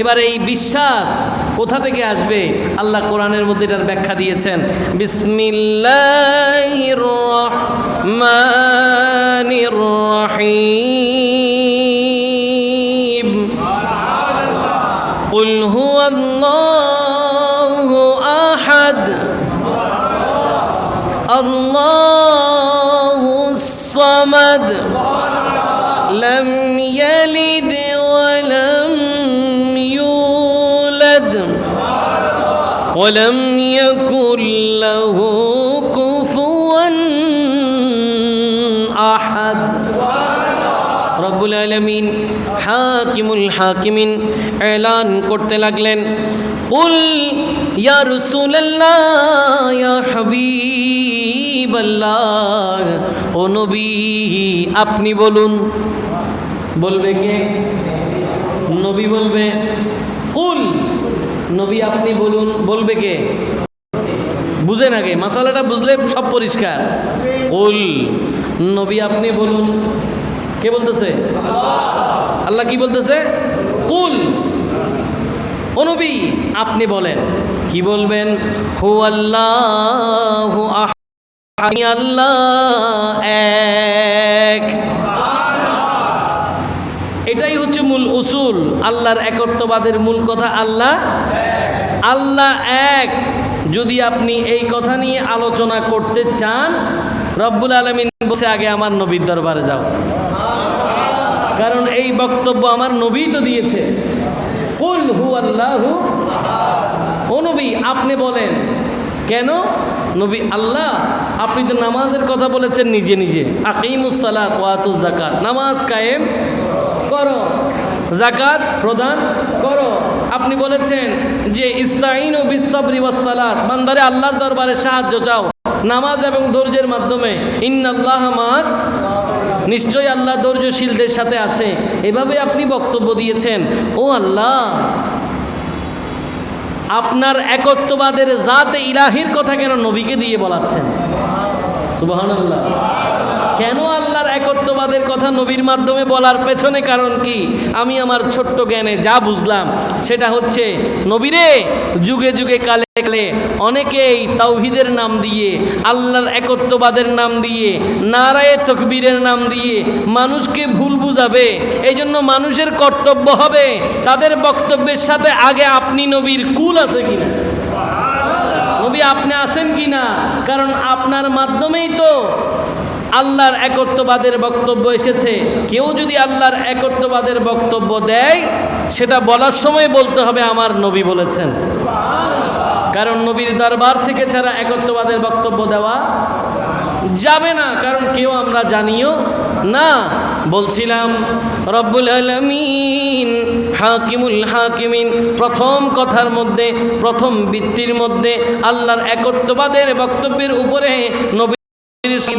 এবার এই বিশ্বাস কোথা থেকে আসবে? আল্লাহ কোরআনের মধ্যে এটার ব্যাখ্যা দিয়েছেন। বিসমিল্লাহির রহমানির রহিম। কুল হুয়াল্লাহু আহাদ আল্লাহুস সামাদ লাম ইয়ালিদ ওয়া লাম ইউলাদ ওয়া লাম ইয়াকুল লাহু কুফুয়ান আহাদ। রব্বুল আলামিন হাকিমুল হাকিমিন এলান করতে লাগলেন, কুল ইয়া রাসূলুল্লাহ ইয়া হাবিবাল্লাহ, ও নবী আপনি বলুন। বলবে কে? নবী বলবে। কুল, নবী আপনি বলুন, বলবে কে? বুঝেন আগে, মাসালাটা বুঝলে সব পরিষ্কার। কুল, নবী আপনি বলুন। কে বলতেছে? আল্লাহ কি বলতেছে? কুল, ও নবী আপনি বলেন। কি বলবেন? হুয়াল্লাহু আহাদ, আল্লাহ এক। এটাই হচ্ছে মূল উসুল, আল্লাহর একত্ববাদের মূল কথা। আল্লাহ এক। যদি আপনি এই কথা নিয়ে আলোচনা করতে চান, রব্বুল আলামিন বলছে আগে আমার নবীর দরবারে যাও, কারণ এই বক্তব্য আমার নবী তো দিয়েছে। কুল হুয়াল্লাহু, ও নবী আপনি বলেন। কেন? নবী আল্লাহ আপনি তো নামাজের কথা বলেছেন নিজে নিজে, আকিমুস সালাত ওয়া আতুজ যাকাত, নামাজ কায়েম করো, যাকাত প্রদান করো। আপনি বলেছেন যে ইস্তাইনু বিস-সাবরি ওয়াস-সালাত, বান্দারে আল্লাহর দরবারে সাহায্য চাও নামাজ এবং ধৈর্যের মাধ্যমে। ইন্নাল্লাহা মা'আস, নিশ্চয়ই আল্লাহ ধৈর্যশীলদের সাথে আছে। এভাবে আপনি বক্তব্য দিয়েছেন। ও আল্লাহ, আপনার একত্ববাদের জাতে ইলাহির কথা কেন নবীকে দিয়ে বলাচ্ছেন? সুবহানাল্লাহ। কেন আল্লাহর একত্ববাদের কথা নবীর মাধ্যমে বলার পেছনে কারণ কি? আমি আমার ছোট্ট জ্ঞানে যা বুঝলাম সেটা হচ্ছে, নবীরে যুগে যুগে কালে কালে অনেকেই তাওহীদের নাম দিয়ে, আল্লাহর একত্ববাদের নাম দিয়ে, নারায়ে তাকবীরের নাম দিয়ে মানুষকে ভুল বুঝাবে। এই জন্য মানুষের কর্তব্য হবে তাদের বক্তব্যের সাথে আগে আপনি নবীর কুল আছে কিনা, নবী আপনি আছেন কিনা, কারণ আপনার মাধ্যমেই তো আল্লাহর একত্ববাদের বক্তব্য এসেছে। কেউ যদি আল্লাহর একত্ববাদের বক্তব্য দেয়, সেটা বলার সময় বলতে হবে আমার নবী বলেছেন, কারণ নবীর দরবার থেকে ছাড়া একত্ববাদের বক্তব্য দেওয়া যাবে না, কারণ কেউ আমরা জানিও না। বলছিলাম রব্বুল আলামিন হাকিমুল হাকিমিন প্রথম কথার মধ্যে, প্রথম বৃত্তির মধ্যে আল্লাহর একত্ববাদের বক্তব্যের উপরে নবী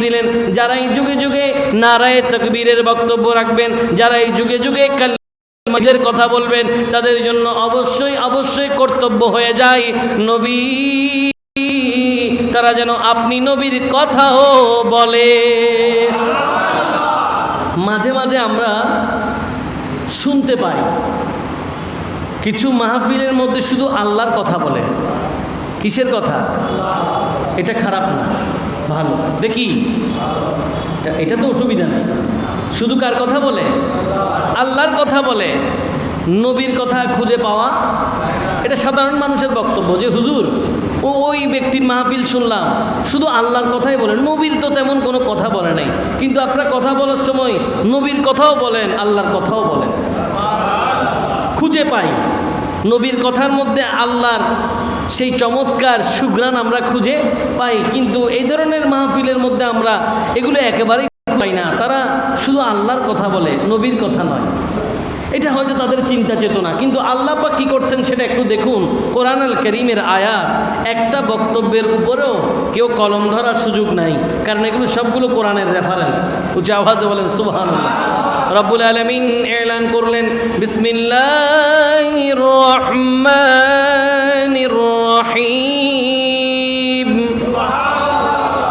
দিলেন। যারা এই যুগে যুগে নারায়ে তাকবীরের বক্তব্য রাখবেন, যারা এই যুগে যুগে কালিমার কথা বলবেন, তাদের জন্য অবশ্যই অবশ্যই কর্তব্য হয়ে যায় নবী, তারা যেন আপনি নবীর কথাও বলে। মাঝে মাঝে আমরা শুনতে পাই কিছু মাহফিলের মধ্যে শুধু আল্লাহর কথা বলে। কিসের কথা? এটা খারাপ না, ভালো। দেখি এটা তো অসুবিধা নেই। শুধু কার কথা বলে? আল্লাহর কথা বলে। নবীর কথা খুঁজে পাওয়া এটা সাধারণ মানুষের বক্তব্য যে হুজুর ওই ব্যক্তির মাহফিল শুনলাম শুধু আল্লাহর কথাই বলেন, নবীর তো তেমন কোনো কথা বলে নাই। কিন্তু আপনারা কথা বলার সময় নবীর কথাও বলেন, আল্লাহর কথাও বলেন। খুঁজে পাই নবীর কথার মধ্যে আল্লাহর সেই চমৎকার সুঘ্রাণ আমরা খুঁজে পাই, কিন্তু এই ধরনের মাহফিলের মধ্যে আমরা এগুলো একেবারেই পাই না। তারা শুধু আল্লাহর কথা বলে, নবীর কথা নয়। এটা হয়তো তাদের চিন্তা চেতনা, কিন্তু আল্লাহ পাক কি করছেন সেটা একটু দেখুন। কোরআন আল কারীমের আয়াত, একটা বক্তব্যের উপরেও কেউ কলম ধরার সুযোগ নাই, কারণ এগুলো সবগুলো কোরআনের রেফারেন্স। উচ্চ আওয়াজে বলেন সুবহানাল্লাহ। রব্বুল আলামিন এলান করলেন বিসমিল্লাহির রহমানির রহিম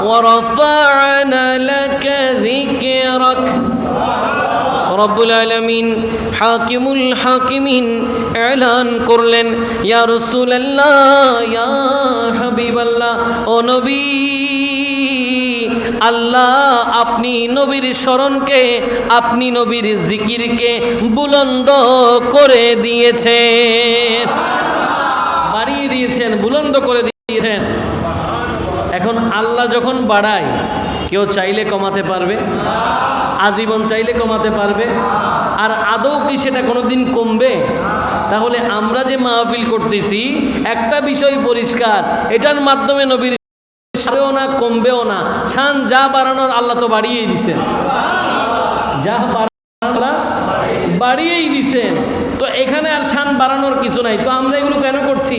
ওয়া রাফা'না লাকা যিকরাক রব্বুল আলামিন হাকিমুল হাকিমিন এলান করলেন, ইয়া রাসূলুল্লাহ, ইয়া হাবিবাল্লাহ, ও নবী, আল্লাহ আপনি নবীর স্মরণকে, আপনি নবীর জিকিরকে বুলন্দ করে দিয়েছেন, বাড়িয়ে দিয়েছেন, বুলন্দ করে দিয়েছেন। এখন আল্লাহ যখন বাড়ায়, কেউ চাইলে কমাতে পারবে? আজীবন চাইলে কমাতে পারবে? আর আদৌ কি সেটা কোনোদিন কমবে? তাহলে আমরা যে মাহফিল করতেছি, একটা বিষয় পরিষ্কার, এটার মাধ্যমে নবীর বাড়বেও না, কমবেও না। শান যা বাড়ানোর আল্লাহ তো বাড়িয়েই দিছেন, যা বাড়ানোর বাড়িয়েই দিছেন। তো এখানে আর শান বাড়ানোর কিছু নাই। তো আমরা এগুলো কেন করছি?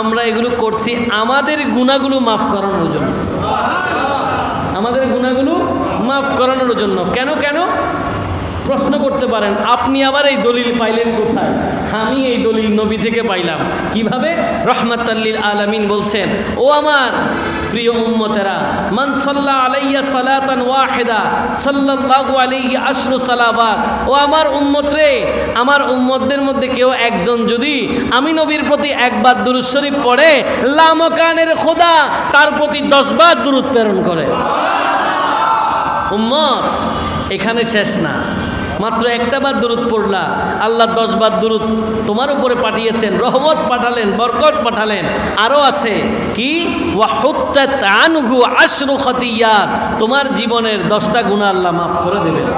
আমরা এগুলো করছি আমাদের গুনাহগুলো মাফ করানোর জন্য, আমাদের গুনাহগুলো মাফ করানোর জন্য। কেন কেন প্রশ্ন করতে পারেন। আপনি আবার এই দলিল পাইলেন কোথায়? আমি এই দলিল নবী থেকে পাইলাম। কিভাবে? রাহমাতাল লিল আলামিন বলছেন, ও আমার প্রিয় উম্মতেরা, মান সাল্লা আলাইয়া সালাতান ওয়াহিদা সাল্লাল্লাহু আলাইহি আশরু সালাওয়াত। ও আমার উম্মত রে, আমার উম্মতদের মধ্যে কেউ একজন যদি আমি নবীর প্রতি একবার দুরূদ শরীফ পড়ে, লামকানের খোদা তার প্রতি 10 বার দুরূদ প্রেরণ করে। উম্মত, এখানে শেষ না। মাত্র একটা বার দুরূদ পড়লা, আল্লাহ 10 বার দুরূদ তোমার উপরে পাঠিয়েছেন, রহমত পাঠালেন, বরকত পাঠালেন। আরও আছে কি? ওয়া হুত্তাত আনহু আশরু খতিয়াত, তোমার জীবনের 10টা গুনাহ আল্লাহ মাফ করে দেবেন।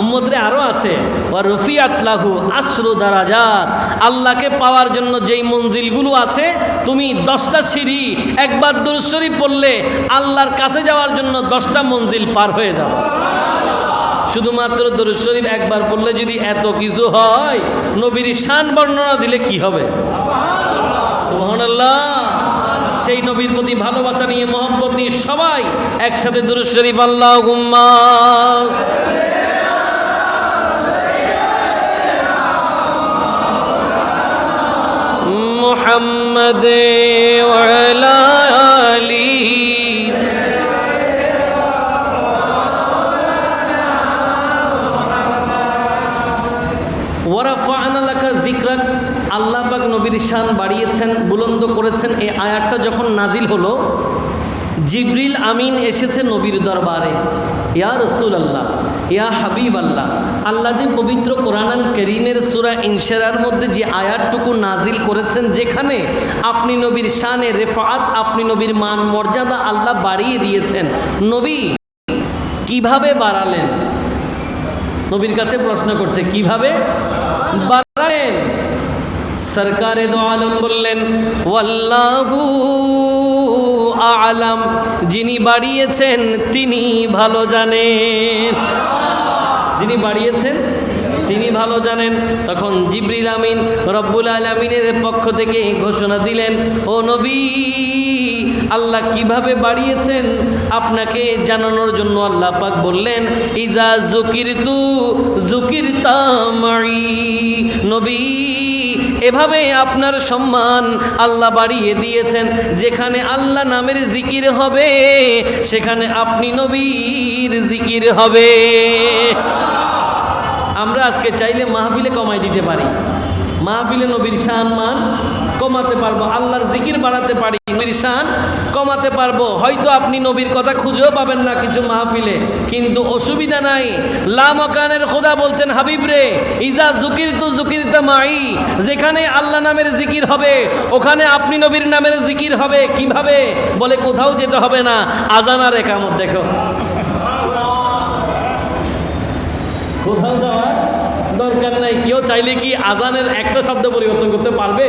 উম্মতরে আরও আছে, ওয়া রফিআত লাহু আশরু দারাজাত, আল্লাহকে পাওয়ার জন্য যেই মঞ্জিলগুলো আছে, তুমি 10টা সিঁড়ি একবার দুরূদ শরীফ পড়লে আল্লাহর কাছে যাওয়ার জন্য 10টা মঞ্জিল পার হয়ে যাও। শুধুমাত্র দরুদ শরীফ একবার পড়লে যদি এত কিছু হয়, নবীর শান বর্ণনা দিলে কি হবে? সুবহানাল্লাহ। সেই নবীর প্রতি ভালোবাসা নিয়ে, মহব্বত নিয়ে সবাই একসাথে দরুদ শরীফ আল্লাহুম্মা মুহাম্মাদে ওয়া আলা আলিহি ওয়ারাফা'না লাকা যিকরাক। আল্লাহ পাক নবীর শান বাড়িয়েছেন, বুলন্দ করেছেন। এই আয়াতটা যখন নাজিল হলো, জিবরিল আমিন এসেছে নবীর দরবারে, ইয়া রাসূলুল্লাহ, ইয়া হাবিবাল্লাহ। আল্লাহ যে পবিত্র কোরআন আল কারীমের সূরা ইনশিরার মধ্যে যে আয়াতটুকু নাজিল করেছেন, যেখানে আপনি নবীর শানে রেফাআত, আপনি নবীর মান মর্যাদা আল্লাহ বাড়িয়ে দিয়েছেন, নবী কিভাবে বাড়ালেন? নবীর কাছে প্রশ্ন করছে, কিভাবে বাড়ালেন? সরকারে দো আলম বললেন, ওয়াল্লাহু আ'লাম, যিনি বাড়িয়েছেন তিনি ভালো জানেন, যিনি বাড়িয়েছেন তিনি ভালো জানেন। তখন জিবরিল আমিন রব্বুল আলামিনের পক্ষ থেকে ঘোষণা দিলেন, ও নবী, আল্লাহ কিভাবে বাড়িয়েছেন আপনাকে জানানোর জন্য আল্লাহ পাক বললেন, ইজা যুকিরতু যুকিরতা মাই। নবী, এভাবে আপনার সম্মান আল্লাহ বাড়িয়ে দিয়েছেন। যেখানে আল্লাহ নামের জিকির হবে, সেখানে আপনি নবীর জিকির হবে। আমরা আজকে চাইলে মাহফিলে কমাই দিতে পারি, মাহফিলে নবীর শান মান কমাতে পারবো, আল্লাহর জিকির বাড়াতে পারি, নবীর শান কমাতে পারবো। হয়তো আপনি নবীর কথা খুঁজেও পাবেন না কিছু মাহফিলে, কিন্তু অসুবিধা নাই। লামকানের খোদা বলছেন, হাবিব রে, ইজা যুকিরতু যুকিরতা মাই, যেখানে আল্লাহ নামের জিকির হবে, ওখানে আপনি নবীর নামের জিকির হবে। কিভাবে? বলে কোথাও যেতে হবে না, আযান আর ইকামত। দেখো, কোথাও যাওয়ার দরকার নাই। কেউ চাইলে কি আজানের একটা শব্দ পরিবর্তন করতে পারবে?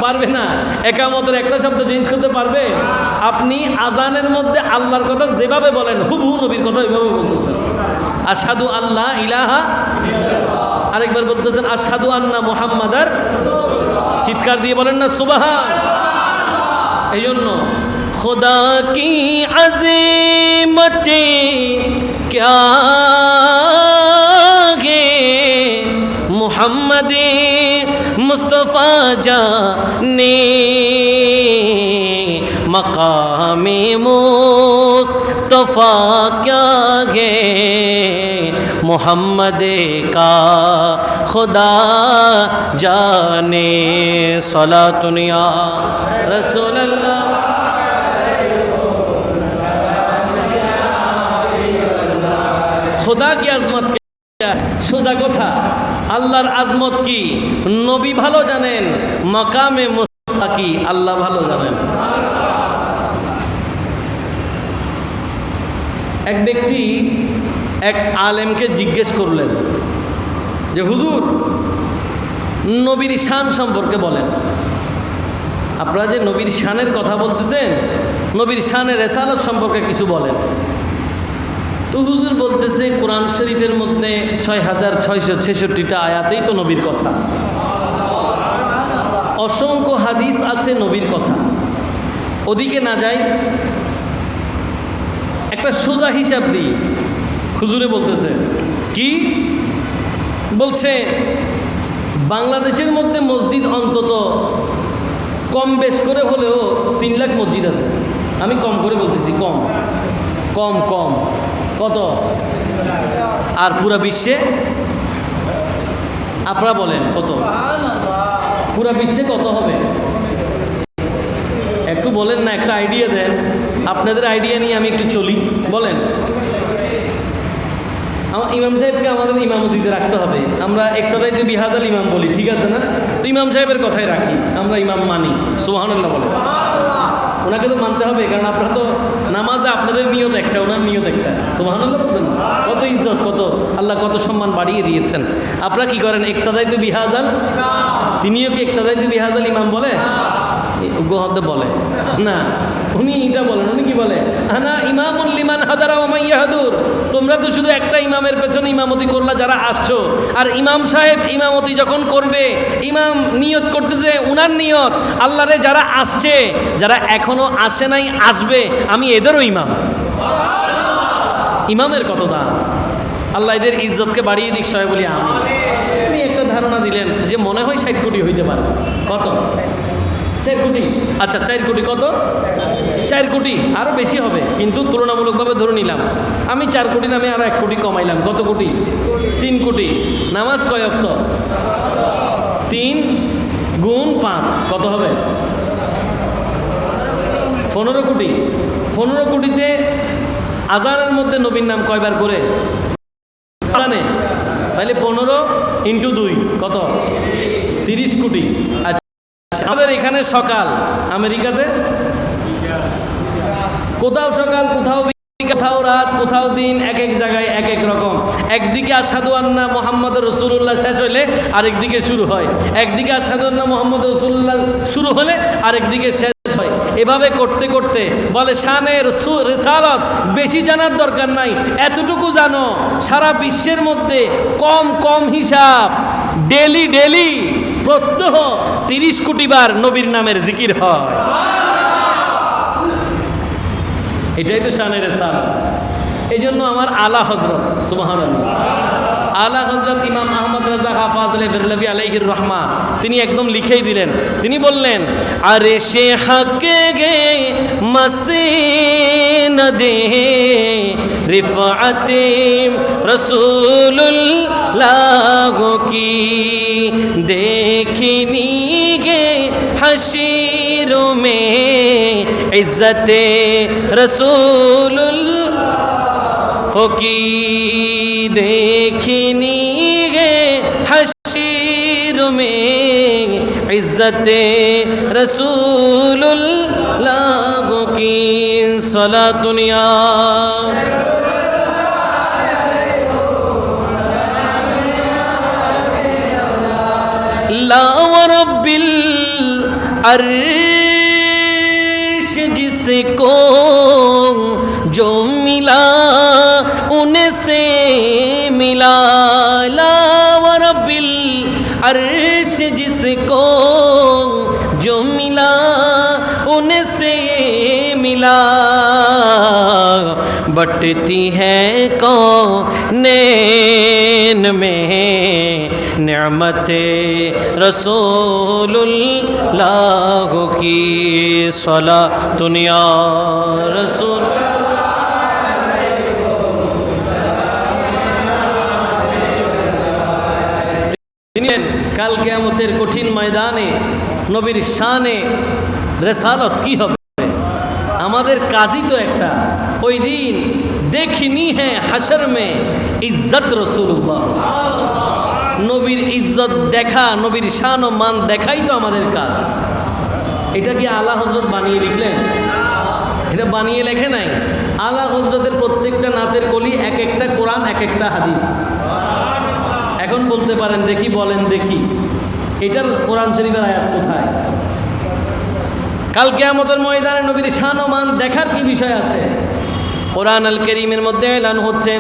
পারবে না। একামতের একটা শব্দ চেঞ্জ করতে পারবে? আপনি আজানের মধ্যে আল্লাহর কথা যেভাবে বলেন, হুবহু নবীর কথা ওইভাবে বলতেছেন। আশহাদু আল্লাহ ইলাহা, আরেকবার বলতেছেন আশহাদু আন্না মুহাম্মাদার। চিৎকার দিয়ে বলেন না সুবহান। এই জন্য খোদা কি আযীমতে ক্যা মুহাম্মদে মুস্তফা জানে, মকামে মুস্তফা ক্যা গে मोहम्मद का खुदा जाने सलातुन या रसूल अल्लाह। खुदा की आजमत क्या? সোজা কথা, আল্লাহর আজমত কি নবী ভালো জানেন, মাকামে মুস্তাফা কি আল্লাহ ভালো জানেন। এক ব্যক্তি এক আলেমকে জিজ্ঞেস করলেন যে হুজুর, নবীর শান সম্পর্কে বলেন। আপনারা যে নবীর শানের কথা বলতেছেন, নবীর শানের রেসালত সম্পর্কে কিছু বলেন। তো হুজুর বলতেছে কোরআন শরীফের মধ্যে 6666টা আয়াতেই তো নবীর কথা, অসংখ্য হাদিস আছে নবীর কথা। ওদিকে না যাই, একটা সোজা হিসাব দিই। হুজুরে বলতেছে কি? বলছে বাংলাদেশের মধ্যে মসজিদ অন্তত কম বেশ করে হলেও 3 লাখ মসজিদ আছে। আমি কম করে বলতেছি, কম কম কম কত? আর পুরা বিশ্বে আপনারা বলেন কত? পুরা বিশ্বে কত হবে? একটু বলেন না, একটা আইডিয়া দেন। আপনাদের আইডিয়া নিয়ে আমি একটু চলি, বলেন। আমার ইমাম সাহেবকে আমাদের ইমামতিতে রাখতে হবে। আমরা ইক্তাদাইতে বিহাজাল ইমাম বলি, ঠিক আছে না? তো ইমাম সাহেবের কথাই রাখি, আমরা ইমাম মানি। সুবহানাল্লাহ বলেন। ওনাকে তো মানতে হবে, কারণ আপনারা তো নামাজে আপনাদের নিয়ত একটা, ওনার নিয়ত একটা। সুবহানাল্লাহ বলেন। কত ইজ্জত, কত আল্লাহ কত সম্মান বাড়িয়ে দিয়েছেন। আপনারা কি করেন? ইক্তাদাইতে বিহাজাল, তিনিও কি ইক্তাদাইতে বিহাজাল ইমাম বলে? গোহদ্দে বলে না, উনি এটা বলেন। উনি কি বলে? আনা ইমামুল লিমান হাদারা ওয়া মান ইয়াহদুর। তোমরা তো শুধু একটা ইমামের পেছনে ইমামতি করলা যারা আসছো, আর ইমাম সাহেব ইমামতি যখন করবে, ইমাম নিয়ত করতেছে, উনার নিয়ত আল্লাহরে যারা আসছে, যারা এখনো আসে নাই আসবে, আমি এদেরও ইমাম। ইমামের কত দাম! আল্লাহ এদের ইজ্জতকে বাড়িয়ে দিক, সবাই বলি আমি। উনি একটা ধারণা দিলেন যে মনে হয় 60 কোটি হইতে পারে। কত? 4 কোটি। আচ্ছা 4 কোটি কত? 4 কোটি, আরও বেশি হবে, কিন্তু তুলনামূলকভাবে ধরে নিলাম। আমি 4 কোটি নামে আরও 1 কোটি কমাইলাম। কত কোটি? 3 কোটি। নামাজ কয় ওয়াক্ত? 3 গুণ 5 কত হবে? 15 কোটি। 15 কোটিতে আজানের মধ্যে নবীর নাম কয়বার করে জানে? তাহলে 15 × 2 কত? 30 কোটি। আমাদের এখানে সকাল, আমেরিকাতে কোথাও সকাল, কোথাও কোথাও রাত, কোথাও দিন, এক এক জায়গায় এক এক রকম। একদিকে আশহাদু আন্না মুহাম্মাদুর রাসূলুল্লাহ শেষ হলে আরেকদিকে শুরু হয়, একদিকে আশহাদু আন্না মুহাম্মাদুর রাসূলুল্লাহ শুরু হলে আরেকদিকে শেষ হয়। এভাবে করতে করতে বলে শানের রিসালাত বেশি জানার দরকার নাই, এতটুকু জানো সারা বিশ্বের মধ্যে কম কম হিসাব ডেলি ডেলি প্রত্যহ 30 কোটি বার নবীর নামের জিকির হয়। এটাই তো শানের রিসালাত। এই জন্য আমার আলা হযরত, সুবহানাল্লাহ, আলা হযরত ইমাম আহমদ রাজা খা ফাজলে বেরলভী আলাইহির রহমা, তিনি একদম লিখেই দিলেন। তিনি বললেন, আরশে হক গে মসিন দে রিফাতে রাসূলুল্লাহ কি দেখিনি গে হাশির মে ইজ্জতে রাসূলুল্লাহ কি দেখিনি গে হাশির মে ইজ্জতে রাসূলুল্লাহ কি সালাতুন ইয়া লা ওয়া রাব্বিল अर्श जिसको जो मिला उनसे मिला, ला व रब्बिल अर्श जिसको जो मिला उनसे मिला, बटती है कौनैन में नेमते रसूलुल्लाह की सलातुन या रसूल কাল কিয়ামতের কঠিন ময়দানে নবীর শানে রেসালত কি হবে। আমাদের কাজই তো একটা, ওই দিন দেখিনি হ্যাঁ হাসর মে ইজ্জত রসুল্লাহ, নবীর ইজ্জত দেখা, নবীর শান ও মান দেখাই তো আমাদের কাজ। এটা কি আলা হজরত বানিয়ে লিখলেন? এটা বানিয়ে লেখে নাই। আলা হজরতের প্রত্যেকটা নাতের কলি এক একটা কোরআন, এক একটা হাদিস। এখন বলতে পারেন দেখি, বলেন দেখি এটার কোরআন শরীফের আয়াত কোথায়? কাল কিয়ামতের ময়দানে নবীর শান ও মান দেখার কি বিষয় আছে? কোরআন আল কারীমের মধ্যে এলান হচ্ছে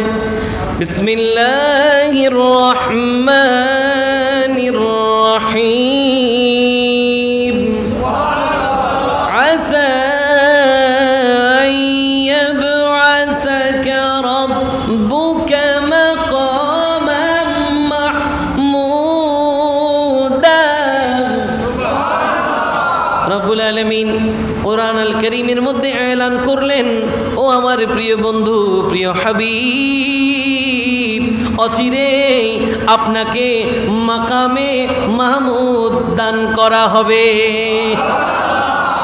বিসমিল্লাহির রহমানির রহিম আসা আইয়াবআসাকা রাব্বুকা মাকামান মাহমুদা। রব্বুল আলামিন কোরআন আল কারীমের মধ্যে এলান করলেন, ও আমার প্রিয় বন্ধু, প্রিয় হাবিব, অচিরেই আপনাকে মাকামে মাহমুদ দান করা হবে।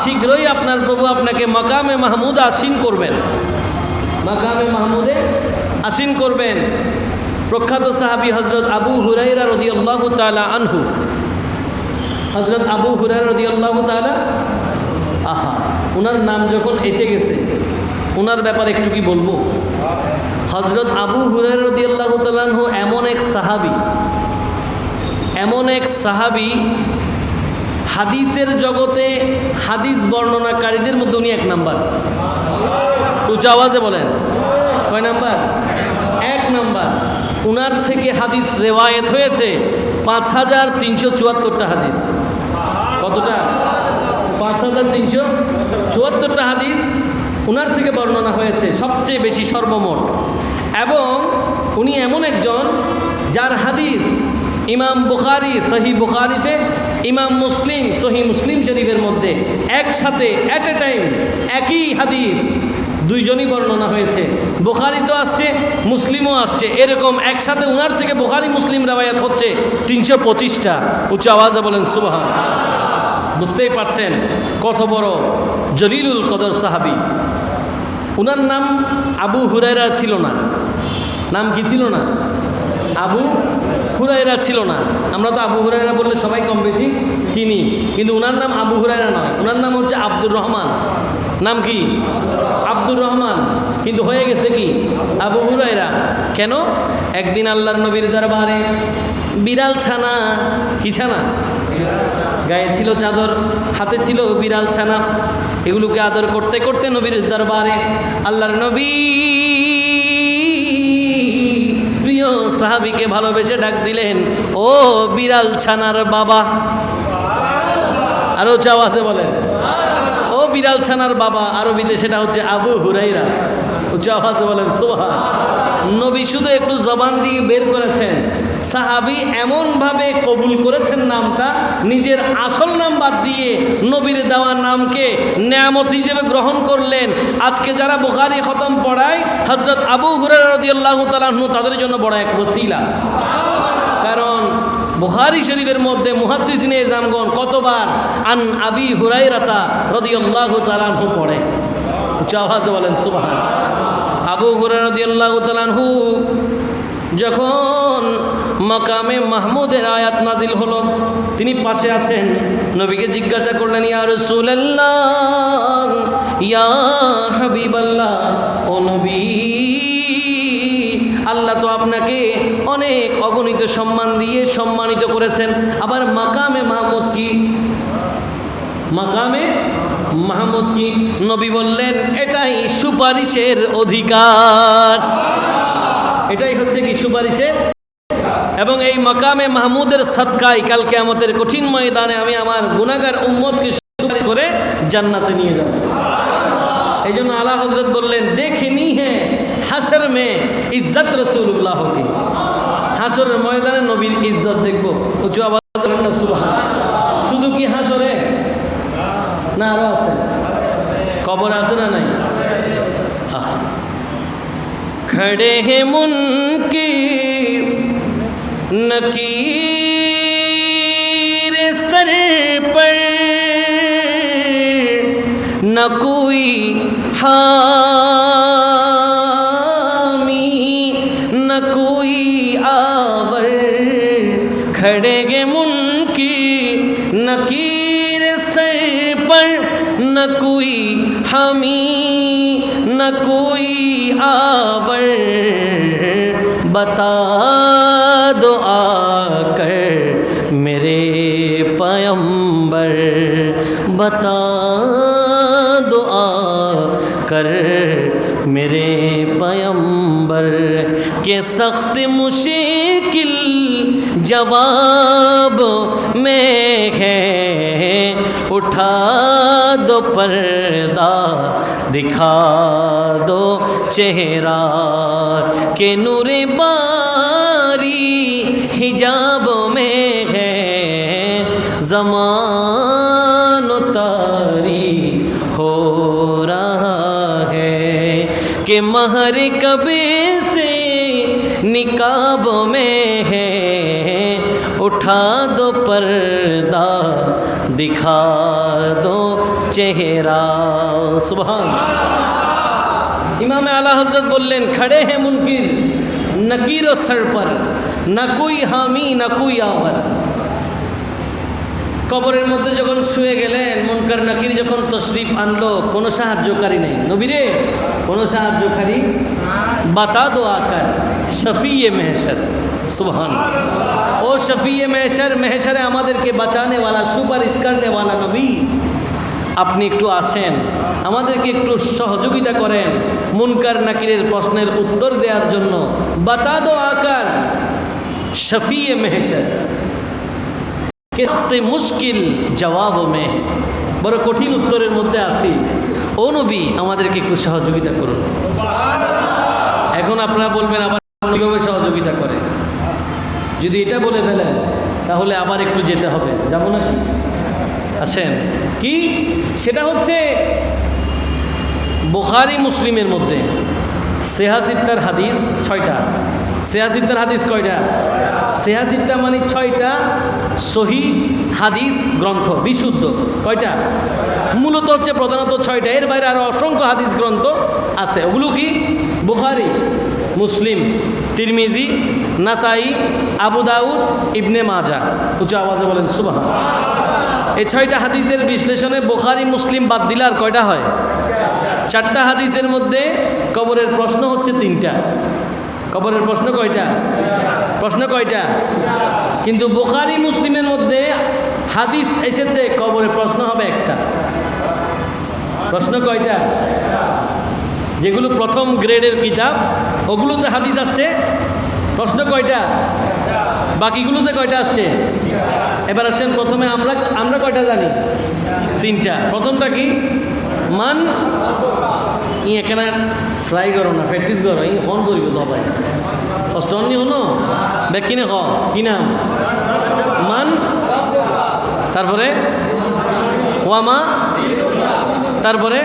শীঘ্রই আপনার প্রভু আপনাকে মাকামে মাহমুদ আসীন করবেন, মাকামে মাহমুদে আসীন করবেন। প্রখ্যাত সাহাবী হযরত আবু হুরায়রা রাদিয়াল্লাহু তাআলা আনহু, হযরত আবু হুরায়রা রাদিয়াল্লাহু তাআলা, আহা, ওনার নাম যখন এসে গেছে ওনার ব্যাপারে একটু কি বলবো। হযরত আবু হুরায়রা রাদিয়াল্লাহু তাআলা আনহু এমন এক সাহাবী, হাদিসের জগতে হাদিস বর্ণনাকারীদের মধ্যে উনি এক নাম্বার। উঁচু আওয়াজে বলেন, কয় নাম্বার? এক নাম্বার। উনার থেকে হাদিস রেওয়ায়েত হয়েছে 5374টা হাদিস। কতটা? 5374টা হাদিস উনার থেকে বর্ণনা হয়েছে, সবচেয়ে বেশি সর্বমোট। এবং উনি এমন একজন যার হাদিস ইমাম বুখারী সহিহ বুখারীতে, ইমাম মুসলিম সহিহ মুসলিম শরীফের মধ্যে একসাথে অ্যাট এ টাইম একই হাদিস দুইজনই বর্ণনা হয়েছে। বুখারীতেও আসছে, মুসলিমও আসছে, এরকম একসাথে উনার থেকে বুখারী মুসলিম রেওয়ায়াত হচ্ছে 325টা। উচ্চ আওয়াজে বলেন সুবহান। বুঝতেই পারছেন কত বড় জলিলুল কদর সাহাবী। উনার নাম আবু হুরায়রা ছিল না। নাম কি ছিল না? আবু হুরায়রা ছিল না। আমরা তো আবু হুরায়রা বললে সবাই কম বেশি চিনি, কিন্তু উনার নাম আবু হুরায়রা নয়, উনার নাম হচ্ছে আব্দুর রহমান। নাম কি? আব্দুর রহমান, কিন্তু হয়ে গেছে কি আবু হুরায়রা। কেন? একদিন আল্লাহর নবীর দরবারে বিড়াল ছানা, কি ছানা? গায়ে ছিল চাদর, হাতে ছিল বিড়াল ছানা। এগুলোকে আদর করতে করতে নবীর দরবারে আল্লাহর নবী প্রিয় সাহাবীকে ভালোবেসে ডাক দিলেন, ও বিড়াল ছানার বাবা। আরো আওয়াজে বলেন, ও বিড়াল ছানার বাবা। আরবিতে সেটা হচ্ছে আবু হুরায়রা। উচ্চ আওয়াজে বলেন সুবহান। নবী শুধু একটু জবান দিয়ে বের করেছেন, সাহাবী এমনভাবে কবুল করেছেন নামটা, নিজের আসল নাম বাদ দিয়ে নবীর দেওয়া নামকে নেয়ামত হিসেবে গ্রহণ করলেন। আজকে যারা বুখারী খতম পড়ায় হযরত আবু হুরায়রা রাদিয়াল্লাহু তাআলা আনহু তাদের জন্য বড় এক ওসিলা। কারণ বুখারী শরীফের মধ্যে মুহাদ্দিসিনে ইজামগণ কতবার আন আবি হুরায়রাতা রাদিয়াল্লাহু তাআলা আনহু পড়ে। উচ্চ আওয়াজে বলেন সুবহান। আবু হুরায়রা রাদিয়াল্লাহু তাআলা আনহু যখন মাকামে মাহমুদের আয়াত নাজিল হলো, তিনি পাশে আছেন, নবীকে জিজ্ঞাসা করলেন, ইয়া রাসূলুল্লাহ, ইয়া হাবিবাল্লাহ, ও নবী, আল্লাহ তো আপনাকে অনেক অগণিত সম্মান দিয়ে সম্মানিত করেছেন, আবার মাকামে মাহমুদ কি? মাকামে মাহমুদ কি? নবী বললেন, এটাই সুপারিশের অধিকার, এটাই হচ্ছে কি সুপারিশের। এবং এই মাকামে মাহমুদের সদকায় কাল কিয়ামতের কঠিন ময়দানে আমি আমার গুনাহগার উম্মতকে সুপারিশ করে জান্নাতে নিয়ে যাব। এই জন্য আলা হযরত বললেন, দেখনি হ্যাঁ হাসর মে ইজ্জত রাসূলুল্লাহ কি, হাসরের ময়দানে নবীর ইজ্জত দেখবো। উচ্চ আওয়াজে বলেন সুবহান। শুধু কি হাসরে না আরো আছে? কবর আছে না নাই? खड़े हैं मुनकिर नकीर कोई हामी न कोई आवर, खड़े गे मुनकिर नकीर सर पर, न कोई हामी न कोई आवर, बता दो आकर मेरे पैगंबर, बता दो आकर मेरे पैगंबर, के सख्त मुश्किल जवाब में है, उठा दो पर्दा दिखा दो चेहरा, के नूरे बारी हिजाब में है, ज़मान तारी हो रहा है, कि महर कबे से निकाब में है, उठा दो पर्दा दिखा दो चेहरा। सुभान। इमाम आला हजरत बोलें खड़े हैं मुनकिर नकीर सर पर, न कोई हामी न कोई आवर। কবরের মধ্যে যখন শুয়ে গেলেন, মুনকার নাকির যখন তশরিফ আনলো, কোনো সাহায্যকারী নেই। নবীরে কোনো সাহায্যকারী, বাতা দো আকার শফিয়ে মেহশর। সুবহান। ও শফিয়ে মেহশর, মেহশরে আমাদেরকে বাঁচানে ওয়ালা, সুপারিশ করনে ওয়ালা নবী, আপনি একটু আসেন, আমাদেরকে একটু সহযোগিতা করেন মুনকার নাকিরের প্রশ্নের উত্তর দেওয়ার জন্য। বাতা দো আকার শফিয়ে মেহশর, কিস্তে মুশকিল জবাব মে, বড় কঠিন উত্তরের মধ্যে আছি, ও নবী আমাদেরকে একটু সহযোগিতা করুন। এখন আপনারা বলবেন আবার কীভাবে সহযোগিতা করে? যদি এটা বলে ফেলেন তাহলে আবার একটু যেতে হবে, যাব নাকি? আসেন। কি সেটা হচ্ছে বুখারী মুসলিমের মধ্যে সেহাসিত্তার হাদিস 6টা। সেহাসিত্তার হাদিস কয়টা? সেহাসিত্তা মানে 6টা সহি হাদিস গ্রন্থ, বিশুদ্ধ। কয়টা? মূলত হচ্ছে প্রধানত 6টা, এর বাইরে আরও অসংখ্য হাদিস গ্রন্থ আছে। ওগুলো কি? বুখারী, মুসলিম, তিরমিজি, নাসাই, আবু দাউদ, ইবনে মাজাহ। উচ্চ আওয়াজে বলেন সুবহান। এই 6টা হাদিসের বিশ্লেষণে বুখারী মুসলিম বাদ দিলে আর কয়টা হয়? 4টা হাদিসের মধ্যে কবরের প্রশ্ন হচ্ছে 3টা। কবরের প্রশ্ন কয়টা? প্রশ্ন কয়টা? কিন্তু বুখারী মুসলিমের মধ্যে হাদিস এসেছে কবরের প্রশ্ন হবে একটা। প্রশ্ন কয়টা? যেগুলো প্রথম গ্রেডের কিতাব ওগুলোতে হাদিস আসছে, প্রশ্ন কয়টা? বাকিগুলোতে কয়টা আসছে? এবার আসেন প্রথমে আমরা কয়টা জানি? 3টা। প্রথমটা কি? মান ই এখানে ট্রাই করো না, প্র্যাকটিস করো, ই ফোন করিব তো ভাই ষষ্ঠ অন্য হনো দেখ কিনে খ কি নাম? মান, তারপরে ওয়ামা, তারপরে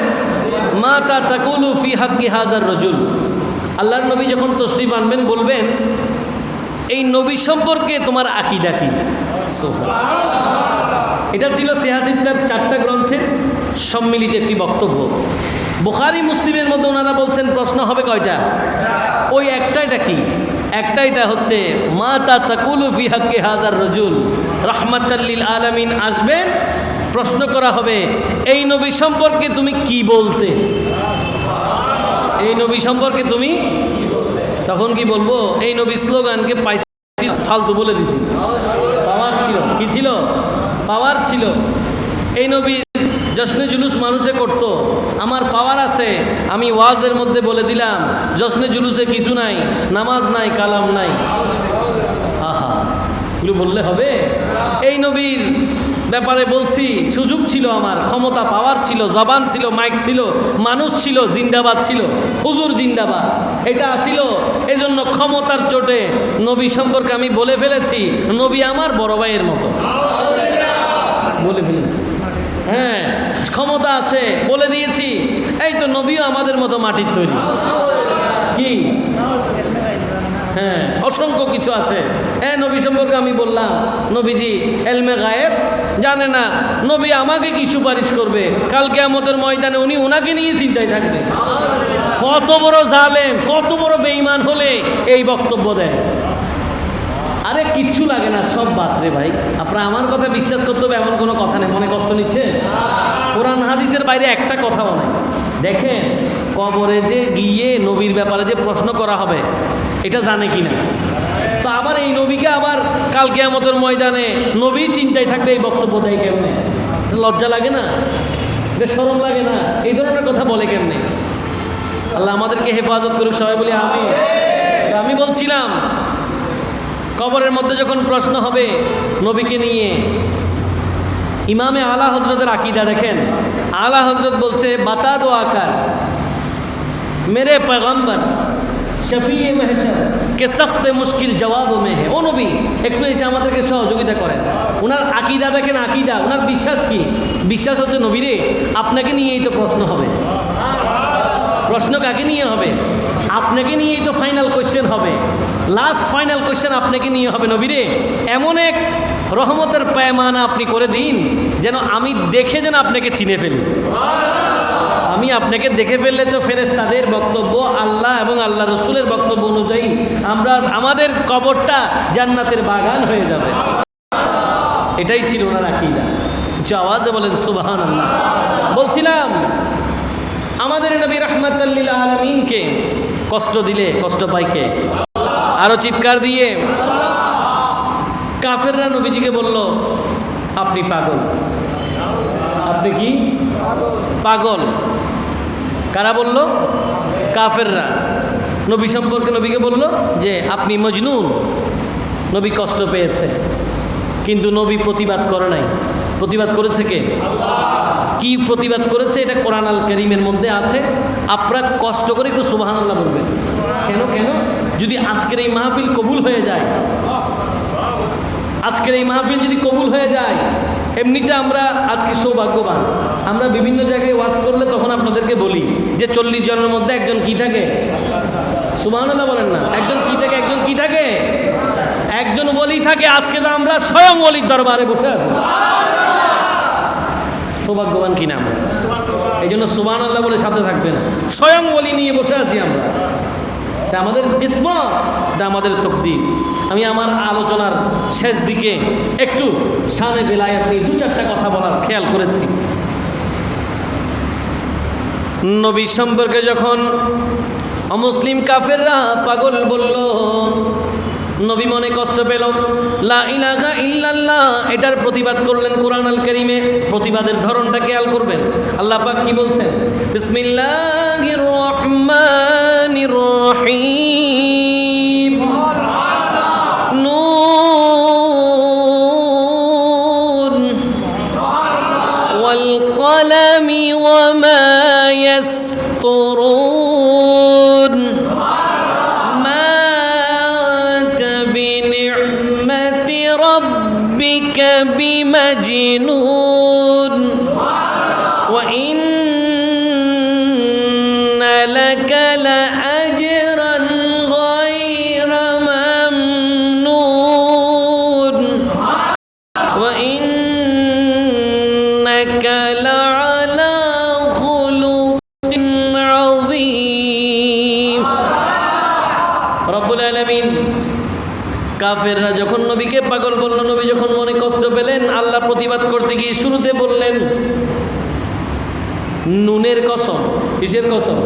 মা তা তাকুলু ফি হাক্কি হাজার রজুল। আল্লাহর নবী যখন তশরিফ আনবেন বলবেন এই নবী সম্পর্কে তোমার আকীদা কি? এটা ছিল সেহাসিত্তার 4টা গ্রন্থের সম্মিলিত একটি বক্তব্য। বুখারী মুসলিমের মধ্যে ওনারা বলছেন প্রশ্ন হবে কয়টা? ওই একটাইটা কি? একটাইটা হচ্ছে মা তা তাকুলু ফি হাক্কি হাজার রজুল, রাহমাতাল লিল আলামিন আসবেন, প্রশ্ন করা হবে এই নবী সম্পর্কে তুমি কি বলতে, এই নবী সম্পর্কে তুমি। তখন কি বলবো? এই নবী স্লোগানকে পাইছি, ফালতু বলে দিছি। পাওয়ার ছিল, কি ছিল? পাওয়ার ছিল। এই নবীর জশ্নে জুলুস মানুষে করতো, আমার পাওয়ার আছে, আমি ওয়াজের মধ্যে বলে দিলাম জশ্নে জুলুসে কিছু নাই, নামাজ নাই, কালাম নাই। আহা, এগুলো বললে হবে? এই নবীর ব্যাপারে বলছি, সুযোগ ছিল, আমার ক্ষমতা, পাওয়ার ছিল, জবান ছিল, মাইক ছিল, মানুষ ছিল, জিন্দাবাদ ছিল, হুজুর জিন্দাবাদ, এটা ছিল। এজন্য ক্ষমতার চোটে নবী সম্পর্কে আমি বলে ফেলেছি নবী আমার বড় ভাইয়ের মতো, বলে ফেলেছি। হ্যাঁ, ক্ষমতা আছে, বলে দিয়েছি। এই তো নবীও আমাদের মতো মাটির তৈরি। কি? হ্যাঁ, অসংখ্য কিছু আছে। হ্যাঁ, নবী সম্পর্কে আমি বললাম নবীজি এলমে গায়েব জানে না নবী আমাকে কি সুপারিশ করবে, কাল কিয়ামতের ময়দানে উনি ওনাকে নিয়ে চিন্তায় থাকবে। কত বড় জালেম, কত বড় বেঈমান হলে এই বক্তব্য দেয়। আরে কিচ্ছু লাগে না, সব বাদ রে ভাই। আপনারা আমার কথা বিশ্বাস করতে হবে এমন কোনো কথা নেই। মনে কষ্ট নিচ্ছে? কোরআন হাদিসের বাইরে একটা কথাও নাই। দেখেন কবরে যে গিয়ে নবীর ব্যাপারে যে প্রশ্ন করা হবে এটা জানে কি না? তো আবার এই নবীকে আবার কাল কিয়ামতের ময়দানে নবী চিন্তায় থাকবে, এই বক্তব্য দেয় কেমনে? লজ্জা লাগে না? বেশ শরম লাগে না? এই ধরনের কথা বলে কেমনে? আল্লাহ আমাদেরকে হেফাজত করুক, সবাই বলি আমি। আমি বলছিলাম কবরের মধ্যে যখন প্রশ্ন হবে নবীকে নিয়ে, ইমামে আলা হজরতের আকীদা দেখেন। আলা হজরত বলছে বাতা দো আকার মেরে पैगंबर শফিয়ে महशर के सख्त मुश्किल जवाब में है। ও নবী একটু এসে আমাদেরকে সহযোগিতা করেন। ওনার আকীদা দেখেন, আকীদা ওনার বিশ্বাস কি? বিশ্বাস হচ্ছে নবীরে আপনাকে নিয়েই তো প্রশ্ন হবে। প্রশ্ন কাকে নিয়ে হবে? আপনাকে নিয়েই তো ফাইনাল কোয়েশ্চেন হবে। লাস্ট ফাইনাল কোয়েশ্চেন আপনাকে নিয়ে হবে। নবীরে এমন এক রহমতের पैमाना আপনি করে দিন যেন আমি দেখে যেন আপনাকে চিনে ফেলি। আমি আপনাকে দেখে ফেললে তো ফেরেশতাদের বক্তব্য, আল্লাহ এবং আল্লাহ রসুলের বক্তব্য অনুযায়ী আমাদের কবরটা জান্নাতের বাগান হয়ে যাবে। এটাই ছিল ওনার আকীদা। যে আওয়াজে বলেন সুবহানাল্লাহ। বলছিলাম আমাদের নবী রাহমাতাল লিল আলামিনকে কষ্ট দিলে কষ্ট পায় কে? আরো চিৎকার দিয়ে কাফেররা নবীজিকে বলল আপনি পাগল। আপনি কি পাগল? কারা বলল? কাফেররা। নবী সম্পর্কে নবীকে বলল যে আপনি মজনুন। নবী কষ্ট পেয়েছে, কিন্তু নবী প্রতিবাদ করে নাই। প্রতিবাদ করেছে কে? কি প্রতিবাদ করেছে? এটা কোরআন আল কারীমের মধ্যে আছে। আপনারা কষ্ট করে একটু সুবহানাল্লাহ বলবেন। কেন কেন? যদি আজকের এই মাহফিল কবুল হয়ে যায়, আজকের এই মাহফিল যদি কবুল হয়ে যায়, এমনিতে আমরা আজকে সৌভাগ্যবান। আমরা বিভিন্ন জায়গায় ওয়াজ করলে তখন আপনাদেরকে বলি যে 40 জনের মধ্যে একজন কি থাকে? সুবহানাল্লাহ বলেন না। একজন কি থাকে? একজন কি থাকে? একজন ওলি থাকে। আজকে তো আমরা স্বয়ং ওলির দরবারে বসে আছি। সৌভাগ্যবান কি নাম? এই জন্য সুবহানাল্লাহ বলে সাথে থাকবেন। স্বয়ং ওলি নিয়ে বসে আছি আমরা। এটা আমাদের কিসমত, এটা আমাদের তকদির। আমি আমার আলোচনার শেষ দিকে একটু শানে বেলায়েত নিয়ে 2-4টা কথা বলার খেয়াল করেছি। নবী সম্পর্কে যখন অমুসলিম কাফেররা পাগল বলল, নবী মনে কষ্ট পেল। লা ইলাহা ইল্লাল্লাহ এটার প্রতিবাদ করলেন কোরআন আল কারীমে। প্রতিবাদের ধরনটা খেয়াল করবেন। আল্লাহ পাক কি বলছেন? বিসমিল্লাহির রহমানির রহিম। নুন ওয়াল কলামি ওয়া মা ইয়াসতুরুন। ربك بمجنون وإن لك لأجرا غير ممنون وإنك لعلى خلق عظيم رب العالمين। কাফেররা যখন নবীকে পাগল বলল, নবী যখন মনে কষ্ট পেলেন, আল্লাহ প্রতিবাদ করতে গিয়ে শুরুতে বললেন নুনের কসম। কিসের কসম?